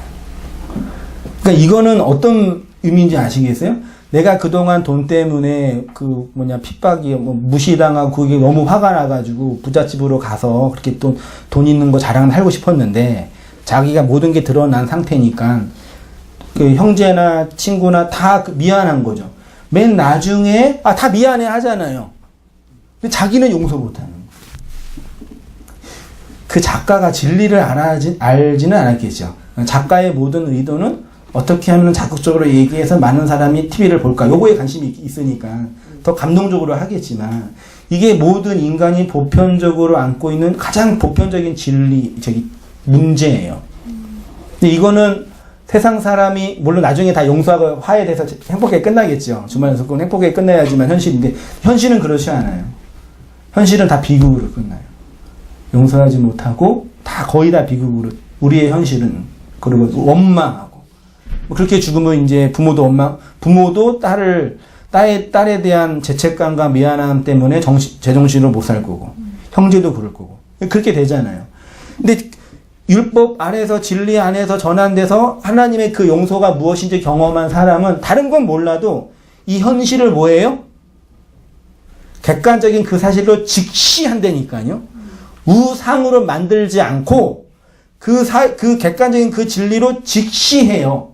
그러니까 이거는 어떤 의미인지 아시겠어요? 내가 그동안 돈 때문에 핍박이 무시당하고 그게 너무 화가 나가지고 부잣집으로 가서 그렇게 또 돈 있는 거 자랑을 하고 싶었는데 자기가 모든 게 드러난 상태니까 그 형제나 친구나 다 미안한 거죠. 맨 나중에 다 미안해 하잖아요. 근데 자기는 용서 못하는 거예요. 그 작가가 진리를 알지는 않았겠죠. 작가의 모든 의도는 어떻게 하면 적극적으로 얘기해서 많은 사람이 TV를 볼까? 요거에 관심이 있으니까 더 감동적으로 하겠지만 이게 모든 인간이 보편적으로 안고 있는 가장 보편적인 문제예요. 근데 이거는 세상 사람이 물론 나중에 다 용서하고 화해돼서 행복하게 끝나겠죠. 주말 연속극은 행복하게 끝나야지만 현실인데 현실은 그렇지 않아요. 현실은 다 비극으로 끝나요. 용서하지 못하고 거의 다 비극으로 우리의 현실은 그리고 원망하고 그렇게 죽으면 이제 부모도 딸에 대한 죄책감과 미안함 때문에 제정신으로 못 살 거고, 형제도 그럴 거고. 그렇게 되잖아요. 근데 율법 안에서, 진리 안에서 전환돼서 하나님의 그 용서가 무엇인지 경험한 사람은 다른 건 몰라도 이 현실을 뭐예요? 객관적인 그 사실로 직시한다니까요. 우상으로 만들지 않고 그 객관적인 그 진리로 직시해요.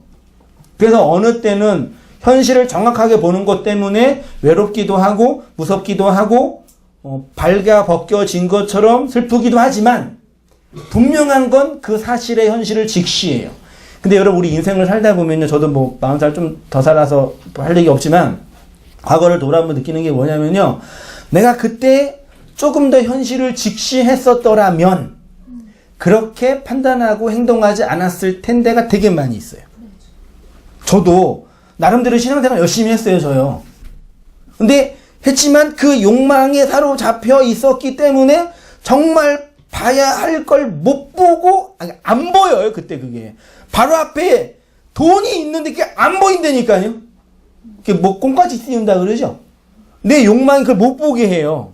그래서 어느 때는 현실을 정확하게 보는 것 때문에 외롭기도 하고 무섭기도 하고 발가 벗겨진 것처럼 슬프기도 하지만 분명한 건 그 사실의 현실을 직시해요. 근데 여러분 우리 인생을 살다 보면요. 저도 뭐 40살 좀 더 살아서 할 얘기 없지만 과거를 돌아보면 느끼는 게 뭐냐면요. 내가 그때 조금 더 현실을 직시했었더라면 그렇게 판단하고 행동하지 않았을 텐데가 되게 많이 있어요. 저도 나름대로 신앙생활 열심히 했어요. 저요. 근데 했지만 그 욕망에 사로잡혀 있었기 때문에 정말 봐야 할 걸 못 보고 안 보여요. 그때 그게 바로 앞에 돈이 있는데 그게 안 보인다니까요. 그게 뭐 콩깍지 씌운다 그러죠. 내 욕망이 그걸 못 보게 해요.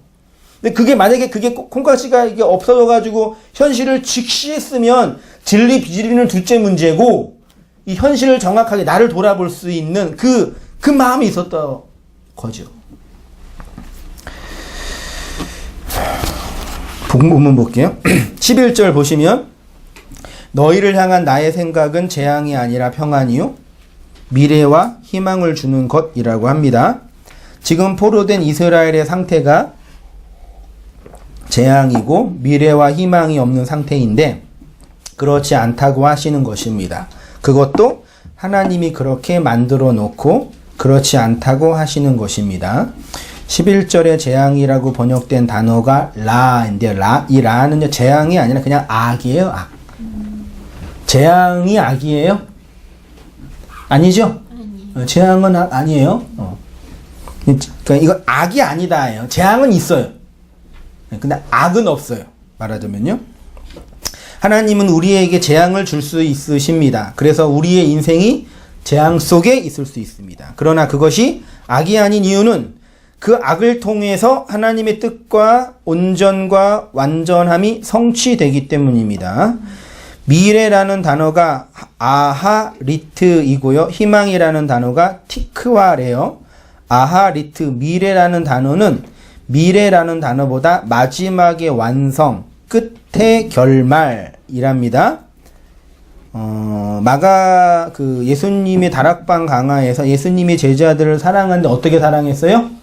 근데 그게 만약에 그게 콩깍지가 이게 없어져가지고 현실을 직시했으면 진리 비진리는 둘째 문제고 이 현실을 정확하게 나를 돌아볼 수 있는 그 마음이 있었던 거죠. 본문 볼게요. 11절 보시면 너희를 향한 나의 생각은 재앙이 아니라 평안이요 미래와 희망을 주는 것이라고 합니다. 지금 포로된 이스라엘의 상태가 재앙이고 미래와 희망이 없는 상태인데 그렇지 않다고 하시는 것입니다. 그것도 하나님이 그렇게 만들어 놓고 그렇지 않다고 하시는 것입니다. 11절에 재앙이라고 번역된 단어가 라인데 이 라는요 재앙이 아니라 그냥 악이에요. 악. 재앙이 악이에요? 아니죠? 재앙은 아니에요. 그러니까 이건 악이 아니다예요. 재앙은 있어요. 근데 악은 없어요. 말하자면요. 하나님은 우리에게 재앙을 줄 수 있으십니다. 그래서 우리의 인생이 재앙 속에 있을 수 있습니다. 그러나 그것이 악이 아닌 이유는 그 악을 통해서 하나님의 뜻과 온전과 완전함이 성취되기 때문입니다. 미래라는 단어가 아하리트이고요. 희망이라는 단어가 티크와래요. 아하리트 미래라는 단어는 미래라는 단어보다 마지막의 완성, 끝의 결말이랍니다. 예수님의 다락방 강화에서 예수님의 제자들을 사랑하는데 어떻게 사랑했어요?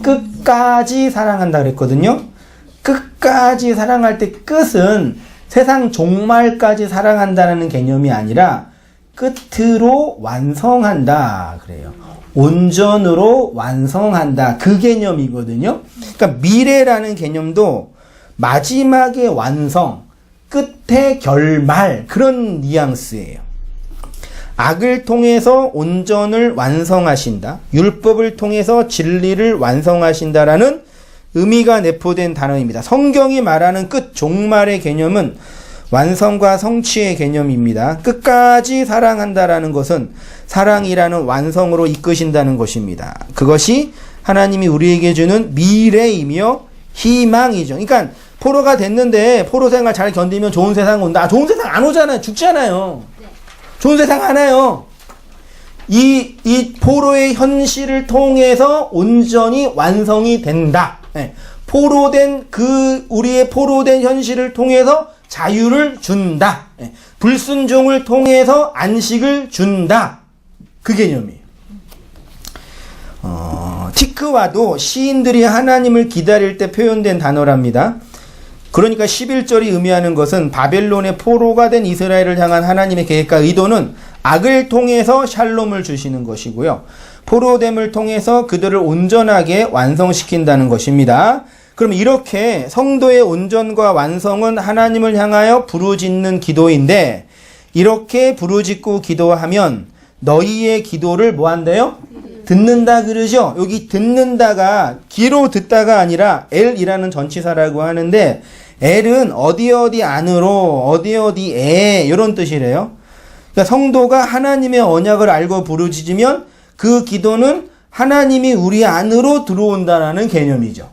끝까지 사랑한다 그랬거든요. 끝까지 사랑할 때 끝은 세상 종말까지 사랑한다는 개념이 아니라 끝으로 완성한다 그래요. 온전으로 완성한다 그 개념이거든요. 그러니까 미래라는 개념도 마지막의 완성, 끝의 결말 그런 뉘앙스예요. 악을 통해서 온전을 완성하신다. 율법을 통해서 진리를 완성하신다라는 의미가 내포된 단어입니다. 성경이 말하는 끝, 종말의 개념은 완성과 성취의 개념입니다. 끝까지 사랑한다라는 것은 사랑이라는 완성으로 이끄신다는 것입니다. 그것이 하나님이 우리에게 주는 미래이며 희망이죠. 그러니까 포로가 됐는데 포로 생활 잘 견디면 좋은 세상 온다. 좋은 세상 안 오잖아요. 죽잖아요. 좋은 세상 안 와요. 이 포로의 현실을 통해서 온전히 완성이 된다. 포로된 우리의 포로된 현실을 통해서 자유를 준다. 불순종을 통해서 안식을 준다. 그 개념이에요. 티크와도 시인들이 하나님을 기다릴 때 표현된 단어랍니다. 그러니까 11절이 의미하는 것은 바벨론의 포로가 된 이스라엘을 향한 하나님의 계획과 의도는 악을 통해서 샬롬을 주시는 것이고요. 포로됨을 통해서 그들을 온전하게 완성시킨다는 것입니다. 그럼 이렇게 성도의 온전과 완성은 하나님을 향하여 부르짖는 기도인데 이렇게 부르짖고 기도하면 너희의 기도를 뭐 한대요? 듣는다 그러죠? 여기 듣는다가 귀로 듣다가 아니라 엘이라는 전치사라고 하는데 엘은 어디 안으로 어디에 이런 뜻이래요. 그러니까 성도가 하나님의 언약을 알고 부르짖으면 그 기도는 하나님이 우리 안으로 들어온다라는 개념이죠.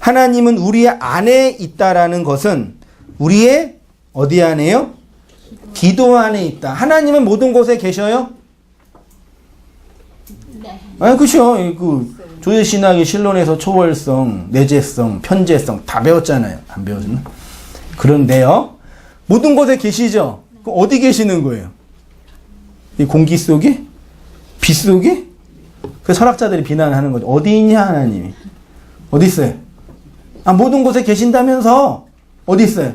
하나님은 우리 안에 있다라는 것은 우리의 어디 안에요? 기도 안에 있다. 하나님은 모든 곳에 계셔요? 네. 그렇죠. 조제신학의 신론에서 초월성, 내재성, 편재성 다 배웠잖아요. 안 배웠나? 그런데요. 모든 곳에 계시죠? 그럼 어디 계시는 거예요? 이 공기 속에? 빛 속에? 그 철학자들이 비난하는 거죠. 어디 있냐 하나님이? 어디 있어요? 모든 곳에 계신다면서 어디 있어요?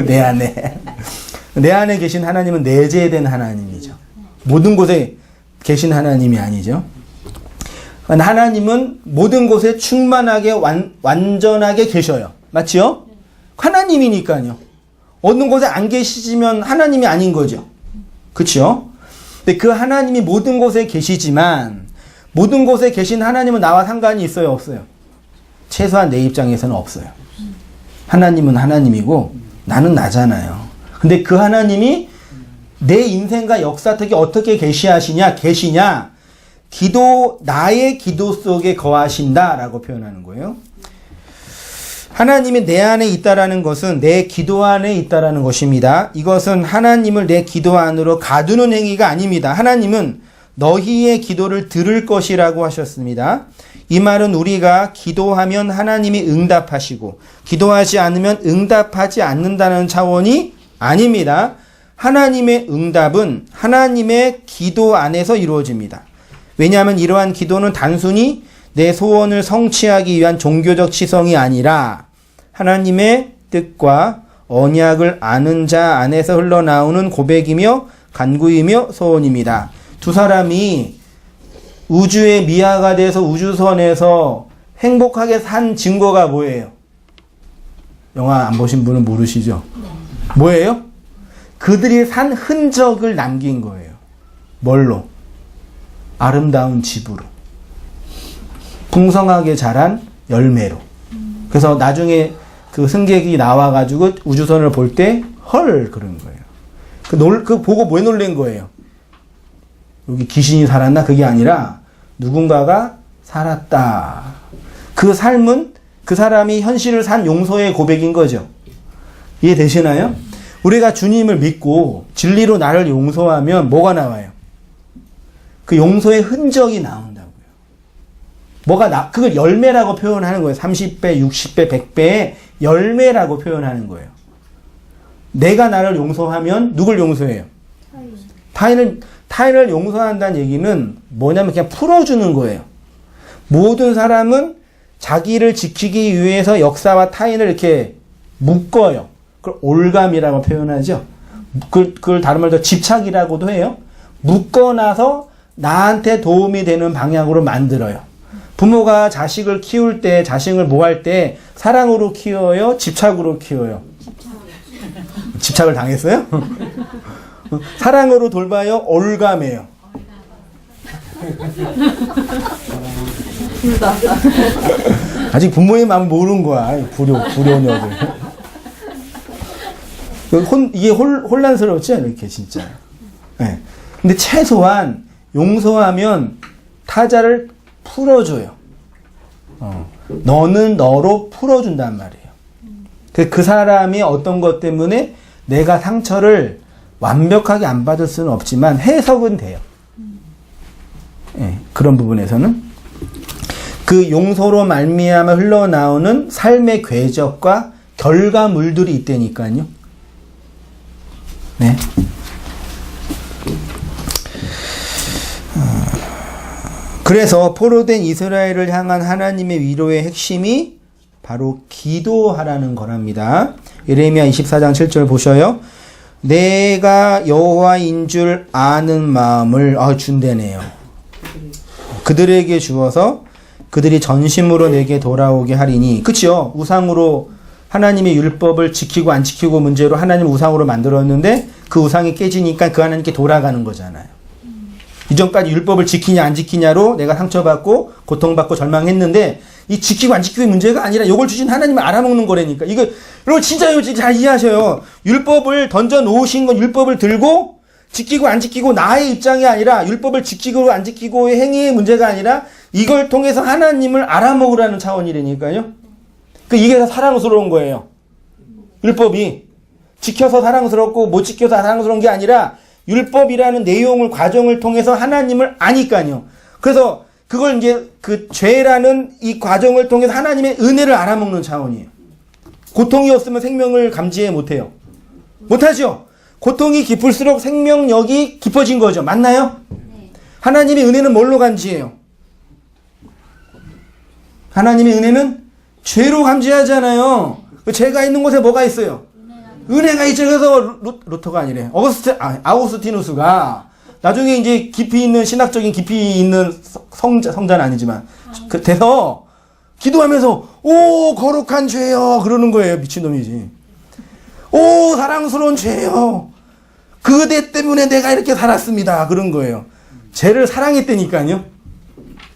내 안에. 내 안에 계신 하나님은 내재된 하나님이죠. 모든 곳에 계신 하나님이 아니죠. 하나님은 모든 곳에 충만하게 완전하게 계셔요. 맞죠? 하나님이니까요. 어느 곳에 안 계시면 하나님이 아닌 거죠. 그렇죠? 근데 그 하나님이 모든 곳에 계시지만 모든 곳에 계신 하나님은 나와 상관이 있어요, 없어요? 최소한 내 입장에서는 없어요. 하나님은 하나님이고 나는 나잖아요. 근데 그 하나님이 내 인생과 역사택에 어떻게 계시냐 나의 기도 속에 거하신다라고 표현하는 거예요. 하나님이 내 안에 있다라는 것은 내 기도 안에 있다라는 것입니다. 이것은 하나님을 내 기도 안으로 가두는 행위가 아닙니다. 하나님은 너희의 기도를 들을 것이라고 하셨습니다. 이 말은 우리가 기도하면 하나님이 응답하시고 기도하지 않으면 응답하지 않는다는 차원이 아닙니다. 하나님의 응답은 하나님의 기도 안에서 이루어집니다. 왜냐하면 이러한 기도는 단순히 내 소원을 성취하기 위한 종교적 치성이 아니라 하나님의 뜻과 언약을 아는 자 안에서 흘러나오는 고백이며 간구이며 소원입니다. 두 사람이 우주의 미아가 돼서 우주선에서 행복하게 산 증거가 뭐예요? 영화 안 보신 분은 모르시죠? 뭐예요? 그들이 산 흔적을 남긴 거예요. 뭘로? 아름다운 집으로. 풍성하게 자란 열매로. 그래서 나중에 그 승객이 나와가지고 우주선을 볼 때 헐 그런 거예요. 그 보고 왜 놀란 거예요? 여기 귀신이 살았나? 그게 아니라 누군가가 살았다. 그 삶은 그 사람이 현실을 산 용서의 고백인 거죠. 이해되시나요? 우리가 주님을 믿고 진리로 나를 용서하면 뭐가 나와요? 그 용서의 흔적이 나온다고요. 그걸 열매라고 표현하는 거예요. 30배, 60배, 100배의 열매라고 표현하는 거예요. 내가 나를 용서하면 누굴 용서해요? 타인을 용서한다는 얘기는 뭐냐면 그냥 풀어주는 거예요. 모든 사람은 자기를 지키기 위해서 역사와 타인을 이렇게 묶어요. 그걸 올감이라고 표현하죠. 그걸 다른 말로 집착이라고도 해요. 묶어놔서 나한테 도움이 되는 방향으로 만들어요. 부모가 자식을 키울 때, 자식을 뭐 할 때 사랑으로 키워요? 집착으로 키워요? 집착을 당했어요? 사랑으로 돌봐요? 올감해요? 아직 부모의 마음 모르는 거야. 불효녀들. 이게 혼란스럽지 이렇게 진짜. 네. 근데 최소한 용서하면 타자를 풀어줘요. 너는 너로 풀어준단 말이에요. 그 사람이 어떤 것 때문에 내가 상처를 완벽하게 안 받을 수는 없지만 해석은 돼요. 네, 그런 부분에서는 그 용서로 말미암아 흘러나오는 삶의 궤적과 결과물들이 있다니까요. 네. 그래서 포로된 이스라엘을 향한 하나님의 위로의 핵심이 바로 기도하라는 거랍니다. 예레미야 24장 7절 보셔요. 내가 여호와인 줄 아는 마음을 준대네요. 그들에게 주어서 그들이 전심으로 내게 돌아오게 하리니. 그치요? 우상으로 하나님의 율법을 지키고 안 지키고 문제로 하나님을 우상으로 만들었는데 그 우상이 깨지니까 그 하나님께 돌아가는 거잖아요. 이전까지 율법을 지키냐 안 지키냐로 내가 상처받고 고통받고 절망했는데 이 지키고 안 지키고의 문제가 아니라 이걸 주신 하나님을 알아먹는 거라니까. 이거 진짜 잘 이해하셔요. 율법을 던져 놓으신 건 율법을 들고 지키고 안 지키고 나의 입장이 아니라 율법을 지키고 안 지키고의 행위의 문제가 아니라 이걸 통해서 하나님을 알아먹으라는 차원이라니까요. 이게 다 사랑스러운 거예요. 율법이 지켜서 사랑스럽고 못 지켜서 사랑스러운 게 아니라 율법이라는 내용을 과정을 통해서 하나님을 아니까요. 그래서 그걸 이제 그 죄라는 이 과정을 통해서 하나님의 은혜를 알아먹는 차원이에요. 고통이 없으면 생명을 감지해 못해요. 못하죠? 고통이 깊을수록 생명력이 깊어진 거죠. 맞나요? 네. 하나님의 은혜는 뭘로 감지해요? 하나님의 은혜는 죄로 감지하잖아요. 죄가 있는 곳에 뭐가 있어요? 은혜가 있죠. 그래서 루터가 아니래. 아우구스티누스가 나중에 이제 깊이 있는 신학적인 깊이 있는 성자는 아니지만 돼서 기도하면서 오 거룩한 죄여 그러는 거예요. 미친놈이지. 오 사랑스러운 죄여 그대 때문에 내가 이렇게 살았습니다. 그런 거예요. 죄를 사랑했다니까요.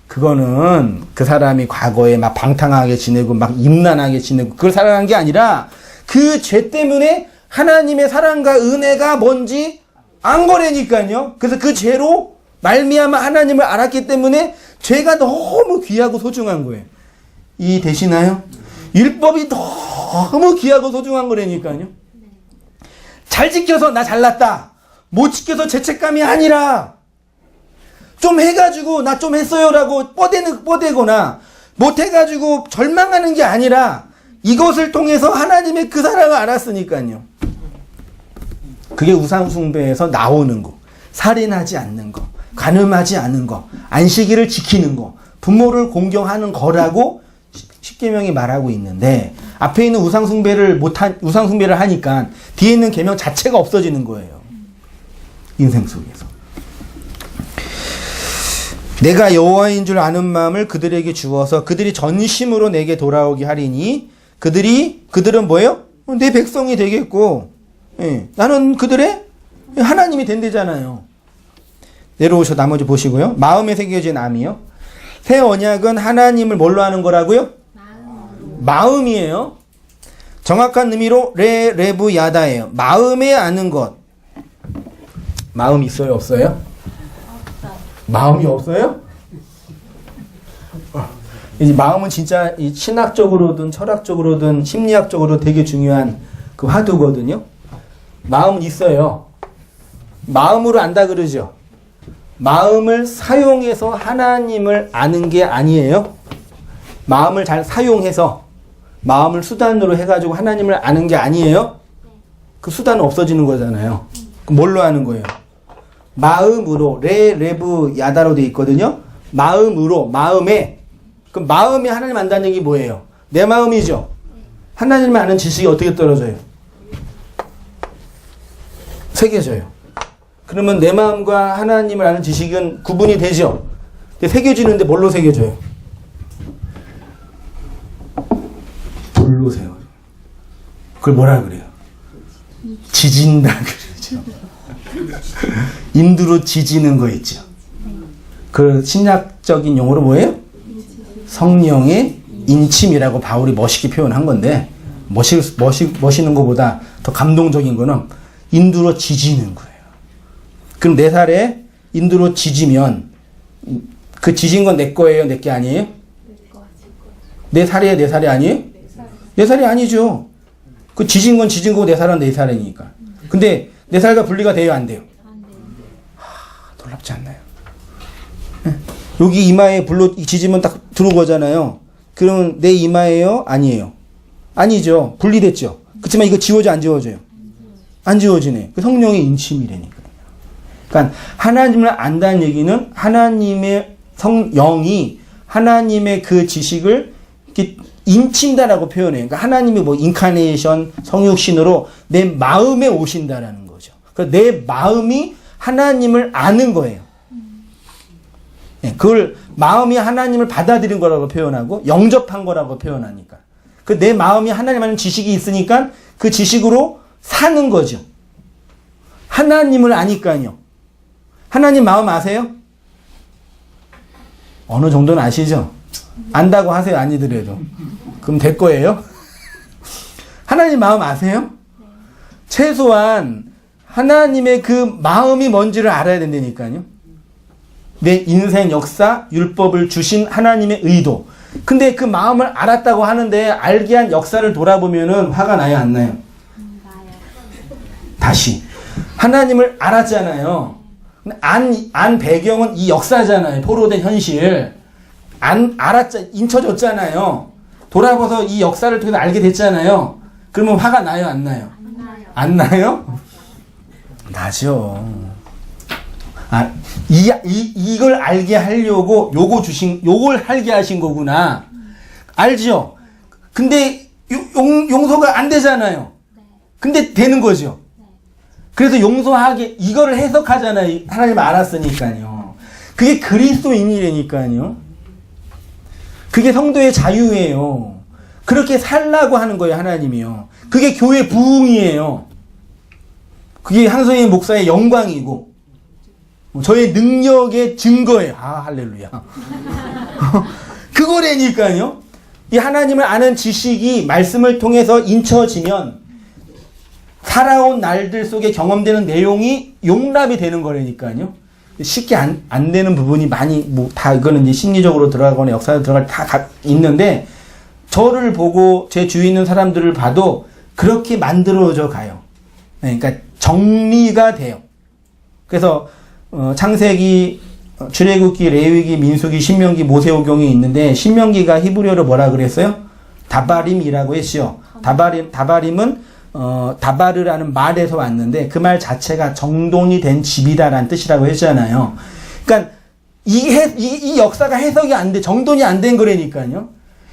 그거는 그 사람이 과거에 막 방탕하게 지내고 막 임난하게 지내고 그걸 사랑한 게 아니라 그 죄 때문에 하나님의 사랑과 은혜가 뭔지 안 거래니까요. 그래서 그 죄로 말미암아 하나님을 알았기 때문에 죄가 너무 귀하고 소중한 거예요. 이해되시나요? 율법이 너무 귀하고 소중한 거라니까요. 잘 지켜서 나 잘났다. 못 지켜서 죄책감이 아니라 좀 해가지고 나 좀 했어요라고 뻗대거나 못해가지고 절망하는 게 아니라 이것을 통해서 하나님의 그 사랑을 알았으니까요. 그게 우상숭배에서 나오는 거. 살인하지 않는 거. 간음하지 않는 거. 안식일을 지키는 거. 부모를 공경하는 거라고 십계명이 말하고 있는데 앞에 있는 우상숭배를 하니까 뒤에 있는 계명 자체가 없어지는 거예요. 인생 속에서. 내가 여호와인 줄 아는 마음을 그들에게 주어서 그들이 전심으로 내게 돌아오게 하리니 그들은 뭐예요? 내 백성이 되겠고 예, 나는 그들의 하나님이 된대잖아요. 내려오셔 나머지 보시고요. 마음에 새겨진 암이요. 새 언약은 하나님을 뭘로 하는 거라고요? 마음이에요. 정확한 의미로 레부 야다예요. 마음에 아는 것. 마음 있어요? 없어요? 마음이 없어요? 이 마음은 진짜 이 신학적으로든 철학적으로든 심리학적으로 되게 중요한 그 화두거든요. 마음은 있어요. 마음으로 안다 그러죠. 마음을 사용해서 하나님을 아는 게 아니에요. 마음을 잘 사용해서 마음을 수단으로 해가지고 하나님을 아는 게 아니에요. 그 수단은 없어지는 거잖아요. 그럼 뭘로 하는 거예요? 마음으로 레부 야다로 돼 있거든요. 마음으로 마음에 그럼 마음에 하나님 안다는 얘기 뭐예요? 내 마음이죠. 하나님을 아는 지식이 어떻게 떨어져요? 새겨져요. 그러면 내 마음과 하나님을 아는 지식은 구분이 되죠. 근데 새겨지는데 뭘로 새겨져요? 돌로 세워요. 그걸 뭐라 그래요? 지진다 그러죠. 인두로 지지는 거 있죠. 그 신약적인 용어로 뭐예요? 성령의 인침이라고 바울이 멋있게 표현한 건데 멋있는 것보다 더 감동적인 거는 인두로 지지는 거예요. 그럼 4살에 인두로 지지면 그 지진 건 내 거예요? 내 게 아니에요? 내 살이에요? 내 살이 아니에요? 내 살이 아니죠. 그 지진 건 지진 거고 4살은 4살이니까. 근데 4살과 분리가 돼요? 안 돼요? 놀랍지 않나요? 네. 여기 이마에 불로 지지면 딱 들어온 거잖아요. 그러면 내 이마예요? 아니에요? 아니죠. 분리됐죠. 그렇지만 이거 지워져 안 지워져요? 안 지워지네. 그 성령의 인침이라니까. 그러니까 하나님을 안다는 얘기는 하나님의 영이 하나님의 그 지식을 이렇게 인친다라고 표현해요. 그러니까 하나님이 뭐 인카네이션, 성육신으로 내 마음에 오신다라는 거죠. 그러니까 내 마음이 하나님을 아는 거예요. 그걸 마음이 하나님을 받아들인 거라고 표현하고 영접한 거라고 표현하니까. 그 내 마음이 하나님 아는 지식이 있으니까 그 지식으로 사는 거죠. 하나님을 아니까요. 하나님 마음 아세요? 어느 정도는 아시죠? 안다고 하세요. 아니더라도. 그럼 될 거예요? 하나님 마음 아세요? 최소한 하나님의 그 마음이 뭔지를 알아야 된다니까요. 내 인생 역사, 율법을 주신 하나님의 의도. 근데 그 마음을 알았다고 하는데 알게 한 역사를 돌아보면은 화가 나요? 안 나요? 다시. 하나님을 알았잖아요. 안 배경은 이 역사잖아요. 포로된 현실. 인쳐졌잖아요. 돌아봐서 이 역사를 통해서 알게 됐잖아요. 그러면 화가 나요? 안 나요? 안 나요? 나죠. 이걸 알게 하려고 요걸 알게 하신 거구나. 알죠? 근데 용서가 안 되잖아요. 근데 되는 거죠. 그래서 용서하게 이거를 해석하잖아요. 하나님 알았으니까요. 그게 그리스도인이라니까요. 그게 성도의 자유예요. 그렇게 살라고 하는 거예요, 하나님이요. 그게 교회 부흥이에요. 그게 한성희 목사의 영광이고 저의 능력의 증거예요. 아, 할렐루야. 그거라니까요. 이 하나님을 아는 지식이 말씀을 통해서 인쳐지면 살아온 날들 속에 경험되는 내용이 용납이 되는 거라니까요. 쉽게 안 되는 부분이 많이 다 이거는 이제 심리적으로 들어가거나 역사에 들어갈 다 있는데 저를 보고 제 주위에 있는 사람들을 봐도 그렇게 만들어져 가요. 그러니까 정리가 돼요. 그래서 창세기, 출애굽기, 레위기, 민수기, 신명기, 모세오경이 있는데 신명기가 히브리어로 뭐라 그랬어요? 다바림이라고 했죠. 다바림은 다바르라는 말에서 왔는데 그 말 자체가 정돈이 된 집이다라는 뜻이라고 했잖아요. 그러니까 이 역사가 해석이 안 돼, 정돈이 안 된 거라니까요.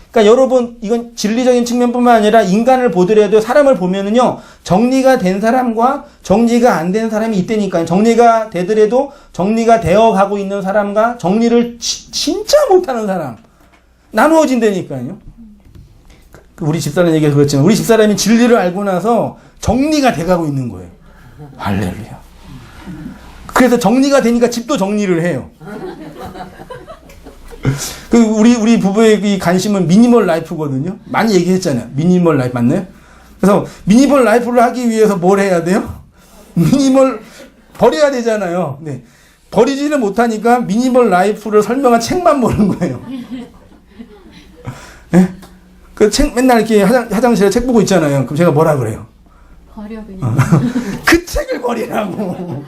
그러니까 여러분 이건 진리적인 측면뿐만 아니라 인간을 보더라도 사람을 보면은요 정리가 된 사람과 정리가 안 된 사람이 있다니까요. 정리가 되더라도 정리가 되어 가고 있는 사람과 정리를 진짜 못하는 사람 나누어진다니까요. 우리 집사람 얘기해서 그렇지만 우리 집사람이 진리를 알고 나서 정리가 돼가고 있는 거예요. 할렐루야. 그래서 정리가 되니까 집도 정리를 해요. 우리 부부의 이 관심은 미니멀 라이프거든요. 많이 얘기했잖아요. 미니멀 라이프 맞나요? 그래서 미니멀 라이프를 하기 위해서 뭘 해야 돼요? 미니멀 버려야 되잖아요. 네. 버리지는 못하니까 미니멀 라이프를 설명한 책만 보는 거예요. 네? 그 책 맨날 이렇게 화장실에 책 보고 있잖아요. 그럼 제가 뭐라 그래요? 버려 그냥. 그 책을 버리라고.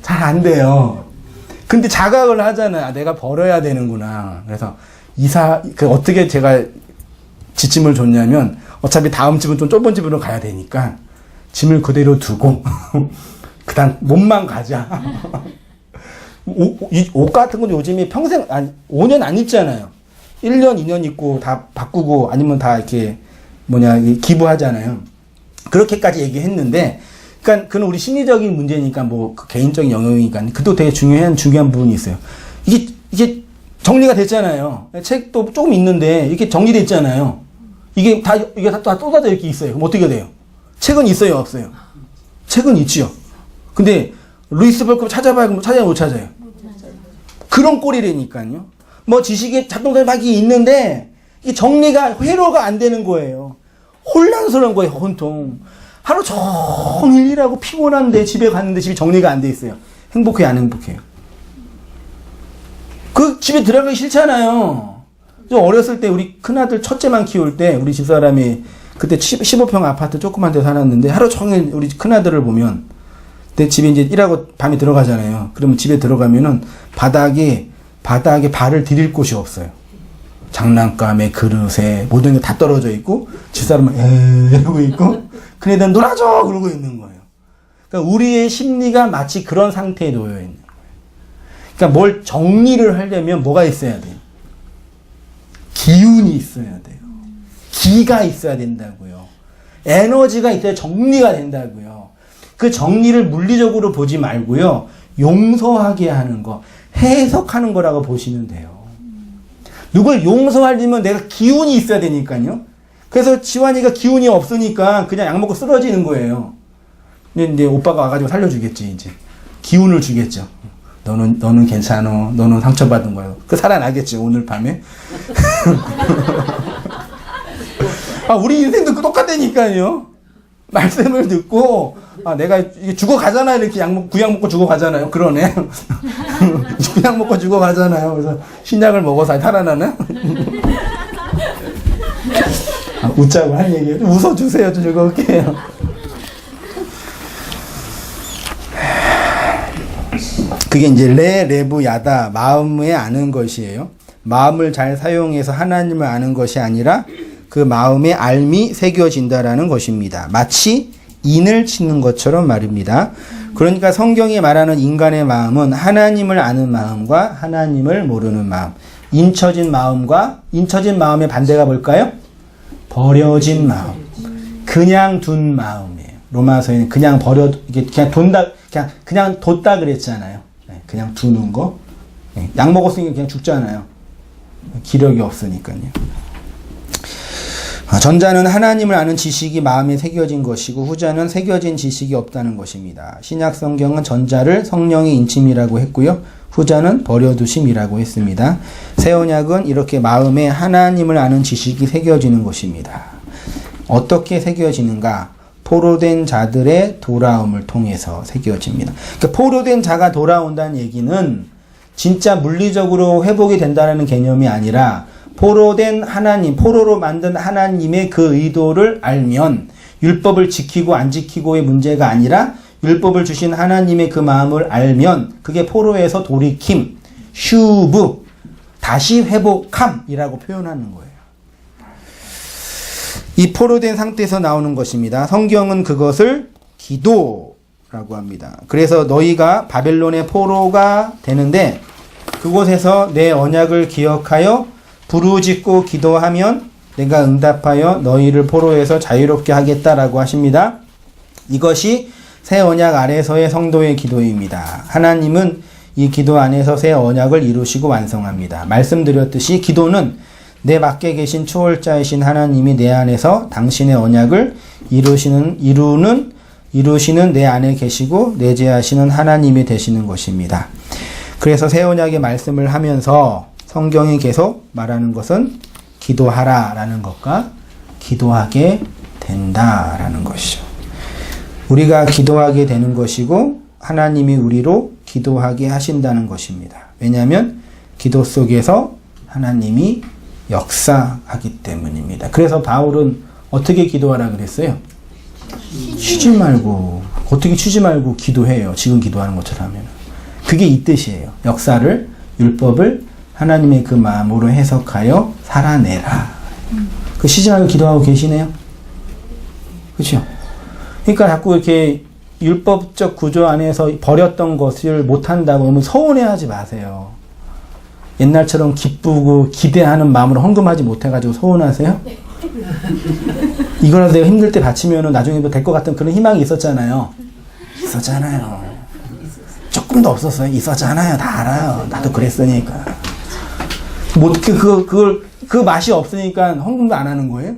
잘 안 돼요. 근데 자각을 하잖아요. 아, 내가 버려야 되는구나. 그래서 어떻게 제가 지침을 줬냐면 어차피 다음 집은 좀 좁은 집으로 가야 되니까 짐을 그대로 두고 그다음 몸만 가자. 옷 같은 건 요즘에 평생 5년 안 입잖아요. 1년, 2년 입고 다 바꾸고 아니면 다 이렇게 기부하잖아요. 그렇게까지 얘기했는데 그러니까 그건 우리 심리적인 문제니까 그 개인적인 영역이니까 그것도 되게 중요한 부분이 있어요. 이게 정리가 됐잖아요. 책도 조금 있는데 이렇게 정리됐잖아요. 이게 다 쏟아져 이렇게 있어요. 그럼 어떻게 돼요? 책은 있어요, 없어요? 책은 있지요. 근데 루이스 벌크 찾아봐야 못 찾아요. 그런 꼴이라니까요. 지식의 작동설박이 있는데 이 정리가 회로가 안 되는 거예요. 혼란스러운 거예요, 혼통. 하루 종일 일하고 피곤한데 집에 갔는데 집이 정리가 안 돼 있어요. 행복해요, 안 행복해요? 그 집에 들어가기 싫잖아요. 저 어렸을 때 우리 큰아들 첫째만 키울 때 우리 집사람이 그때 15평 아파트 조그만 데 살았는데 하루 종일 우리 큰아들을 보면 내 집에 이제 일하고 밤에 들어가잖아요. 그러면 집에 들어가면은 바닥에 발을 디딜 곳이 없어요. 장난감에 그릇에 모든 게 다 떨어져 있고 집사람은 이러고 있고 큰애들은 놀아줘 그러고 있는 거예요. 그러니까 우리의 심리가 마치 그런 상태에 놓여 있는 거예요. 그러니까 뭘 정리를 하려면 뭐가 있어야 돼요? 기운이 있어야 돼요. 기가 있어야 된다고요. 에너지가 있어야 정리가 된다고요. 그 정리를 물리적으로 보지 말고요. 용서하게 하는 거, 해석하는 거라고 보시면 돼요. 누굴 용서하려면 내가 기운이 있어야 되니까요. 그래서 지환이가 기운이 없으니까 그냥 약 먹고 쓰러지는 거예요. 근데 이제 오빠가 와가지고 살려주겠지, 이제. 기운을 주겠죠. 너는 괜찮아. 너는 상처받은 거야. 살아나겠지, 오늘 밤에. 우리 인생도 똑같다니까요. 말씀을 듣고, 내가 죽어가잖아요. 이렇게 구약 먹고 죽어가잖아요. 그러네. 구약 먹고 죽어가잖아요. 그래서 신약을 먹어서 살아나나? 웃자고 한 얘기예요. 좀 웃어주세요. 좀 즐겁게요. 그게 이제 레부 야다, 마음에 아는 것이에요. 마음을 잘 사용해서 하나님을 아는 것이 아니라 그 마음에 알미 새겨진다라는 것입니다. 마치 인을 치는 것처럼 말입니다. 그러니까 성경이 말하는 인간의 마음은 하나님을 아는 마음과 하나님을 모르는 마음, 인쳐진 마음의 반대가 뭘까요? 버려진 마음. 그냥 둔 마음이에요. 로마서에는 그냥 버려, 이게 그냥 뒀다 그랬잖아요. 네, 그냥 두는 거. 네, 약 먹었으니까 그냥 죽잖아요. 기력이 없으니까요. 전자는 하나님을 아는 지식이 마음에 새겨진 것이고 후자는 새겨진 지식이 없다는 것입니다. 신약 성경은 전자를 성령의 인침이라고 했고요. 후자는 버려두심이라고 했습니다. 새 언약은 이렇게 마음에 하나님을 아는 지식이 새겨지는 것입니다. 어떻게 새겨지는가? 포로된 자들의 돌아옴을 통해서 새겨집니다. 그러니까 포로된 자가 돌아온다는 얘기는 진짜 물리적으로 회복이 된다는 개념이 아니라 포로된 하나님, 포로로 만든 하나님의 그 의도를 알면 율법을 지키고 안 지키고의 문제가 아니라 율법을 주신 하나님의 그 마음을 알면 그게 포로에서 돌이킴, 슈브, 다시 회복함이라고 표현하는 거예요. 이 포로된 상태에서 나오는 것입니다. 성경은 그것을 기도라고 합니다. 그래서 너희가 바벨론의 포로가 되는데 그곳에서 내 언약을 기억하여 부르짖고 기도하면 내가 응답하여 너희를 포로에서 자유롭게 하겠다라고 하십니다. 이것이 새 언약 아래서의 성도의 기도입니다. 하나님은 이 기도 안에서 새 언약을 이루시고 완성합니다. 말씀드렸듯이 기도는 내 밖에 계신 초월자이신 하나님이 내 안에서 당신의 언약을 이루시는 내 안에 계시고 내재하시는 하나님이 되시는 것입니다. 그래서 새 언약의 말씀을 하면서 성경이 계속 말하는 것은 기도하라라는 것과 기도하게 된다라는 것이죠. 우리가 기도하게 되는 것이고 하나님이 우리로 기도하게 하신다는 것입니다. 왜냐하면 기도 속에서 하나님이 역사하기 때문입니다. 그래서 바울은 어떻게 기도하라 그랬어요? 쉬지 말고, 어떻게 쉬지 말고 기도해요. 지금 기도하는 것처럼 하면. 그게 이 뜻이에요. 역사를, 율법을 하나님의 그 마음으로 해석하여 살아내라. 그 쉬지 말고 기도하고 계시네요. 그렇죠? 그러니까 자꾸 이렇게 율법적 구조 안에서 버렸던 것을 못한다고 하면 서운해하지 마세요. 옛날처럼 기쁘고 기대하는 마음으로 헌금하지 못해가지고 서운하세요? 이거라도 내가 힘들 때 바치면 나중에 뭐 될 것 같은 그런 희망이 있었잖아요. 조금 더 없었어요. 있었잖아요. 다 알아요. 나도 그랬으니까. 뭐 어떻게 그 맛이 없으니까 헌금도 안 하는 거예요?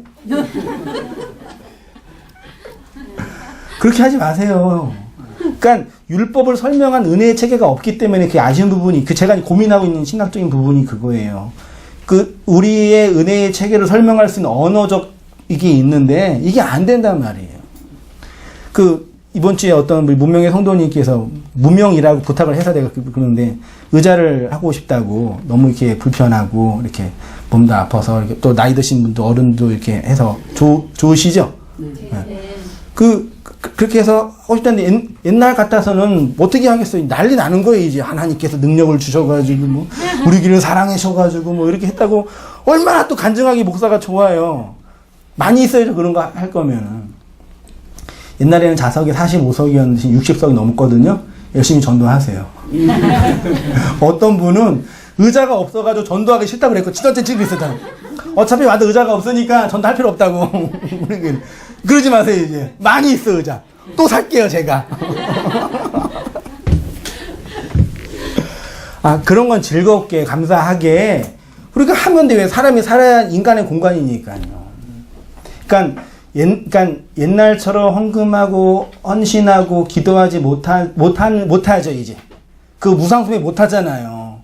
그렇게 하지 마세요. 그러니까 율법을 설명한 은혜의 체계가 없기 때문에 그 아쉬운 부분이, 제가 고민하고 있는 신학적인 부분이 그거예요. 우리의 은혜의 체계를 설명할 수 있는 언어적 이게 있는데 이게 안 된단 말이에요. 이번 주에 어떤 문명의 성도님께서 문명이라고 부탁을 해서 내가 그러는데 의자를 하고 싶다고, 너무 이렇게 불편하고 이렇게 몸도 아파서 이렇게 또 나이 드신 분도 어른도 이렇게 해서 좋으시죠? 네. 그렇게 해서 하고 싶다는데 옛날 같아서는 어떻게 하겠어요? 난리 나는 거예요. 이제 하나님께서 능력을 주셔가지고 뭐 우리 길을 사랑하셔가지고 뭐 이렇게 했다고. 얼마나 또 간증하기 목사가 좋아요. 많이 있어야죠. 그런 거 할 거면은. 옛날에는 자석이 45석이었는데 60석이 넘었거든요. 열심히 전도하세요. 어떤 분은 의자가 없어가지고 전도하기 싫다고 그랬고 지던째 집이 있었잖아요. 어차피 와도 의자가 없으니까 전도할 필요 없다고. 그러지 마세요. 이제 많이 있어 의자. 또 살게요 제가. 그런 건 즐겁게 감사하게 우리가 하면 돼요. 사람이 살아야 인간의 공간이니까요. 그러니까 옛날처럼 헌금하고 헌신하고 기도하지 못하죠 이제. 그 무상소매 못하잖아요.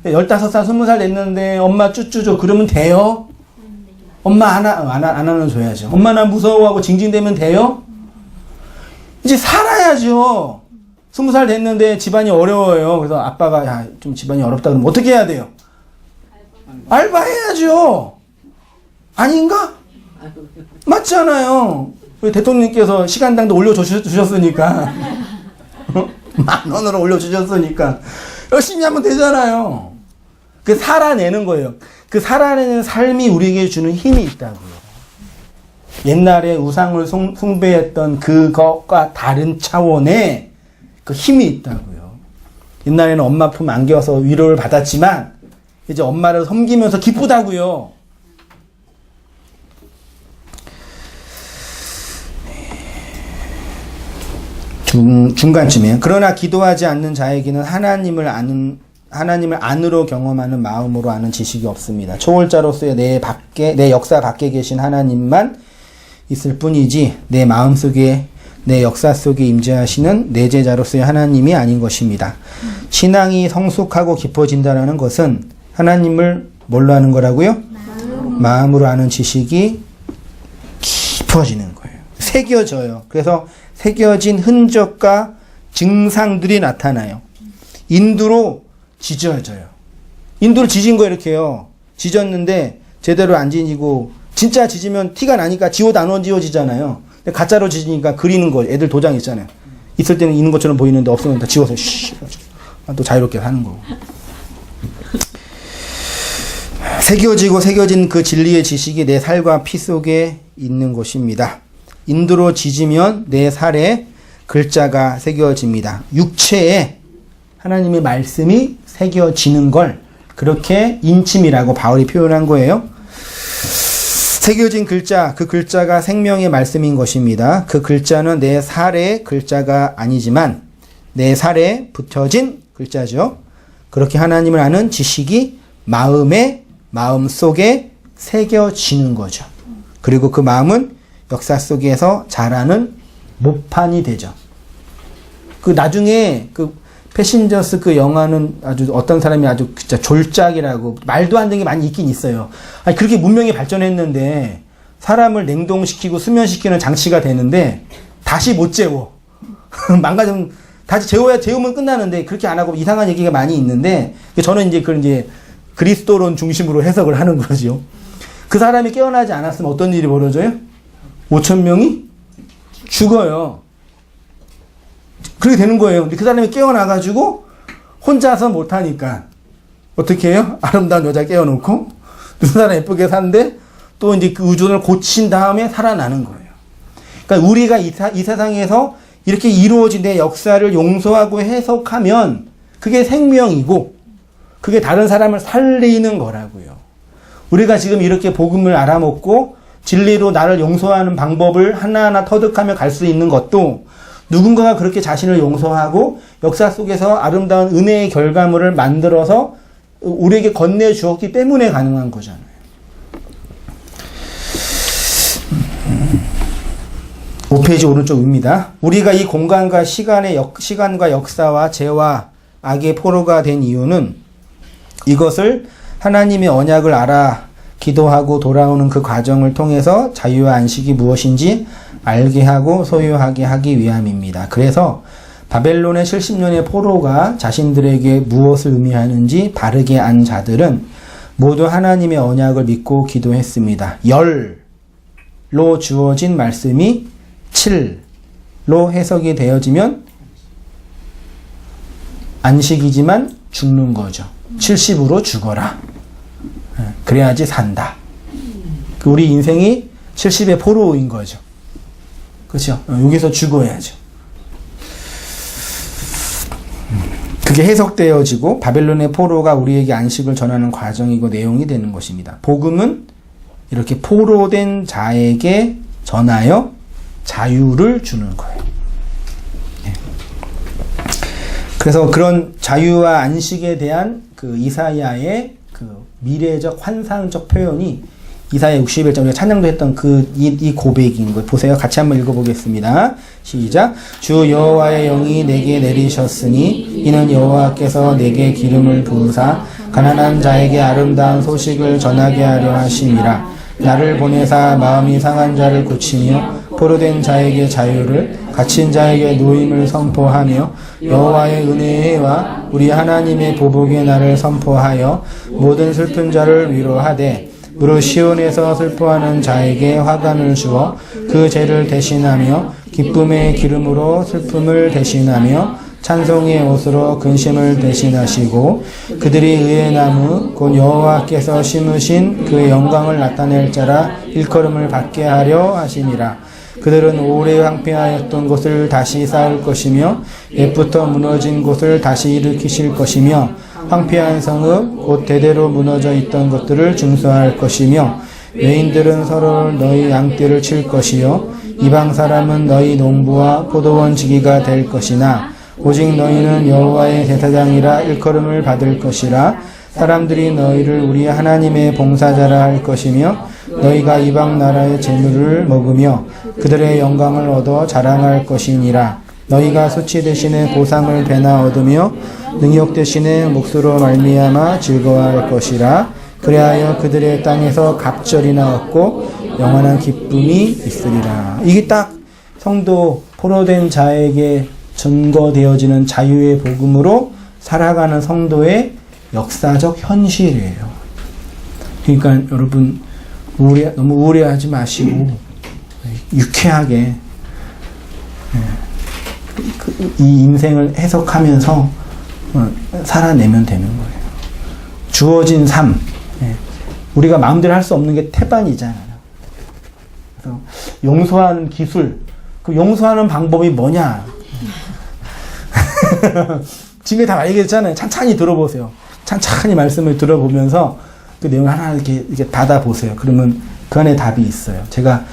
15살 20살 됐는데 엄마 쭈쭈 줘 그러면 돼요? 엄마 안 하면 줘야죠. 엄마 나 무서워하고 징징대면 돼요? 이제 살아야죠. 20살 됐는데 집안이 어려워요. 그래서 아빠가 좀 집안이 어렵다 그러면 어떻게 해야 돼요? 알바해야죠. 아닌가? 맞잖아요. 우리 대통령님께서 시간당도 올려주셨으니까 10,000원으로 올려주셨으니까 열심히 하면 되잖아요. 살아내는 거예요. 그 살아내는 삶이 우리에게 주는 힘이 있다고요. 옛날에 우상을 숭배했던 그것과 다른 차원의 그 힘이 있다고요. 옛날에는 엄마 품 안겨서 위로를 받았지만 이제 엄마를 섬기면서 기쁘다고요. 중간쯤이에요. 그러나 기도하지 않는 자에게는 하나님을 안으로 경험하는 마음으로 아는 지식이 없습니다. 초월자로서의 내 역사 밖에 계신 하나님만 있을 뿐이지 내 마음 속에 내 역사 속에 임재하시는 내 제자로서의 하나님이 아닌 것입니다. 신앙이 성숙하고 깊어진다는 것은 하나님을 뭘로 하는 거라고요? 마음으로 아는 지식이 깊어지는 거예요. 새겨져요. 그래서 새겨진 흔적과 증상들이 나타나요. 인두로 지져져요. 인두로 지진 거 이렇게요. 지졌는데 제대로 안 지지고 진짜 지지면 티가 나니까 지워도 안 지워지잖아요. 근데 가짜로 지지니까 그리는 거 애들 도장 있잖아요. 있을 때는 있는 것처럼 보이는데 없으면 다 지워서 또 자유롭게 사는 거고. 새겨진 그 진리의 지식이 내 살과 피 속에 있는 것입니다. 인두로 지지면 내 살에 글자가 새겨집니다. 육체에 하나님의 말씀이 새겨지는 걸 그렇게 인침이라고 바울이 표현한 거예요. 새겨진 글자, 그 글자가 생명의 말씀인 것입니다. 그 글자는 내 살의 글자가 아니지만 내 살에 붙여진 글자죠. 그렇게 하나님을 아는 지식이 마음 속에 새겨지는 거죠. 그리고 그 마음은 역사 속에서 자라는 모판이 되죠. 그 나중에 그 패신저스 그 영화는 아주 어떤 사람이 아주 진짜 졸작이라고 말도 안 되는 게 많이 있긴 있어요. 아니 그렇게 문명이 발전했는데 사람을 냉동시키고 수면시키는 장치가 되는데 다시 못 재워. 망가지면 다시 재우면 끝나는데 그렇게 안 하고 이상한 얘기가 많이 있는데 저는 이제 그런 이제 그리스도론 중심으로 해석을 하는 거죠. 그 사람이 깨어나지 않았으면 어떤 일이 벌어져요? 5,000명이 죽어요. 그렇게 되는 거예요. 근데 그 사람이 깨어나가지고 혼자서 못하니까 어떻게 해요? 아름다운 여자 깨워놓고 그 사람 예쁘게 사는데 또 이제 그 의존을 고친 다음에 살아나는 거예요. 그러니까 우리가 이 세상에서 이렇게 이루어진 내 역사를 용서하고 해석하면 그게 생명이고 그게 다른 사람을 살리는 거라고요. 우리가 지금 이렇게 복음을 알아먹고 진리로 나를 용서하는 방법을 하나하나 터득하며 갈 수 있는 것도 누군가가 그렇게 자신을 용서하고 역사 속에서 아름다운 은혜의 결과물을 만들어서 우리에게 건네주었기 때문에 가능한 거잖아요. 오 페이지 오른쪽입니다. 우리가 이 공간과 시간과 역사와 죄와 악의 포로가 된 이유는 이것을 하나님의 언약을 알아 기도하고 돌아오는 그 과정을 통해서 자유와 안식이 무엇인지 알게 하고 소유하게 하기 위함입니다. 그래서 바벨론의 70년의 포로가 자신들에게 무엇을 의미하는지 바르게 안 자들은 모두 하나님의 언약을 믿고 기도했습니다. 열로 주어진 말씀이 7로 해석이 되어지면 안식이지만 죽는 거죠. 70으로 죽어라. 그래야지 산다. 우리 인생이 70의 포로인 거죠. 그렇죠? 여기서 죽어야죠. 그게 해석되어지고 바벨론의 포로가 우리에게 안식을 전하는 과정이고 내용이 되는 것입니다. 복음은 이렇게 포로된 자에게 전하여 자유를 주는 거예요. 그래서 그런 자유와 안식에 대한 그 이사야의 그 미래적 환상적 표현이 이사야 61장 우리가 찬양도 했던 이 고백인 거예요. 보세요. 같이 한번 읽어보겠습니다. 시작. 주 여호와의 영이 내게 내리셨으니 이는 여호와께서 내게 기름을 부으사 가난한 자에게 아름다운 소식을 전하게 하려 하심이라. 나를 보내사 마음이 상한 자를 고치며 포로된 자에게 자유를 갇힌 자에게 노임을 선포하며 여호와의 은혜의 해와 우리 하나님의 보복의 날을 선포하여 모든 슬픈 자를 위로하되 무릇 시온에서 슬퍼하는 자에게 화관을 주어 그 죄를 대신하며 기쁨의 기름으로 슬픔을 대신하며 찬송의 옷으로 근심을 대신하시고 그들이 의의 나무 곧 여호와께서 심으신 그 영광을 나타낼 자라 일컬음을 받게 하려 하심이라. 그들은 오래 황폐하였던 곳을 다시 쌓을 것이며 옛부터 무너진 곳을 다시 일으키실 것이며 황폐한 성읍 곧 대대로 무너져 있던 것들을 중수할 것이며 외인들은 서로 너희 양떼를 칠 것이요 이방 사람은 너희 농부와 포도원 지기가 될 것이나 오직 너희는 여호와의 제사장이라 일컬음을 받을 것이라. 사람들이 너희를 우리 하나님의 봉사자라 할 것이며 너희가 이방 나라의 재물을 먹으며 그들의 영광을 얻어 자랑할 것이니라. 너희가 수치 대신에 보상을 배나 얻으며 능욕 대신에 몫으로 말미암아 즐거워할 것이라. 그리하여 그들의 땅에서 갑절이나 얻고 영원한 기쁨이 있으리라. 이게 딱 성도 포로된 자에게 증거되어지는 자유의 복음으로 살아가는 성도의 역사적 현실이에요. 그러니까 여러분 너무 우울해하지 마시고 유쾌하게 이 인생을 해석하면서 살아내면 되는 거예요. 주어진 삶, 우리가 마음대로 할 수 없는 게 태반이잖아요. 그래서 용서하는 기술, 그 용서하는 방법이 뭐냐? 지금 다 얘기했잖아요. 찬찬히 들어보세요. 찬찬히 말씀을 들어보면서 그 내용을 하나 이렇게 받아보세요. 그러면 그 안에 답이 있어요. 제가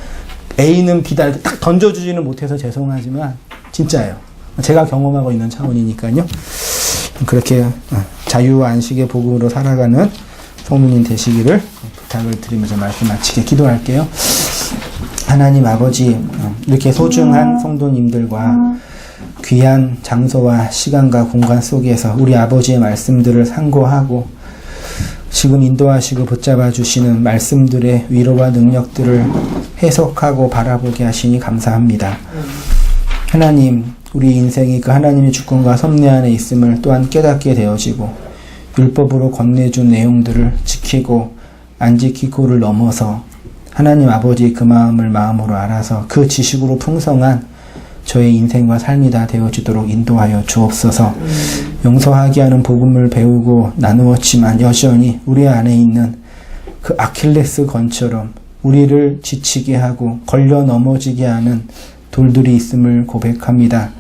A는 B다 이렇게 딱 던져주지는 못해서 죄송하지만 진짜예요. 제가 경험하고 있는 차원이니까요. 그렇게 자유와 안식의 복음으로 살아가는 성도님 되시기를 부탁을 드리면서 말씀 마치게 기도할게요. 하나님 아버지, 이렇게 소중한 성도님들과 귀한 장소와 시간과 공간 속에서 우리 아버지의 말씀들을 상고하고 지금 인도하시고 붙잡아 주시는 말씀들의 위로와 능력들을 해석하고 바라보게 하시니 감사합니다. 하나님, 우리 인생이 그 하나님의 주권과 섭리 안에 있음을 또한 깨닫게 되어지고 율법으로 건네준 내용들을 지키고 안 지키고를 넘어서 하나님 아버지 그 마음을 마음으로 알아서 그 지식으로 풍성한 저의 인생과 삶이 다 되어지도록 인도하여 주옵소서. 용서하게 하는 복음을 배우고 나누었지만 여전히 우리 안에 있는 그 아킬레스 건처럼 우리를 지치게 하고 걸려 넘어지게 하는 돌들이 있음을 고백합니다.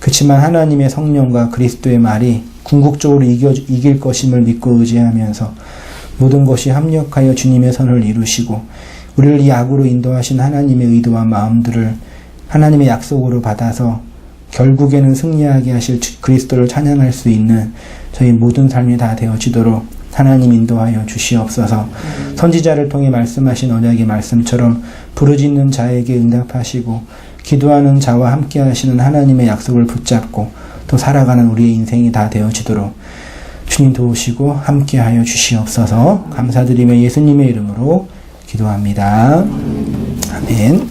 그렇지만 하나님의 성령과 그리스도의 말이 궁극적으로 이길 것임을 믿고 의지하면서 모든 것이 합력하여 주님의 선을 이루시고 우리를 이 악으로 인도하신 하나님의 의도와 마음들을 하나님의 약속으로 받아서 결국에는 승리하게 하실 그리스도를 찬양할 수 있는 저희 모든 삶이 다 되어지도록 하나님 인도하여 주시옵소서. 선지자를 통해 말씀하신 언약의 말씀처럼 부르짖는 자에게 응답하시고 기도하는 자와 함께 하시는 하나님의 약속을 붙잡고 또 살아가는 우리의 인생이 다 되어지도록 주님 도우시고 함께하여 주시옵소서. 감사드리며 예수님의 이름으로 기도합니다. 아멘.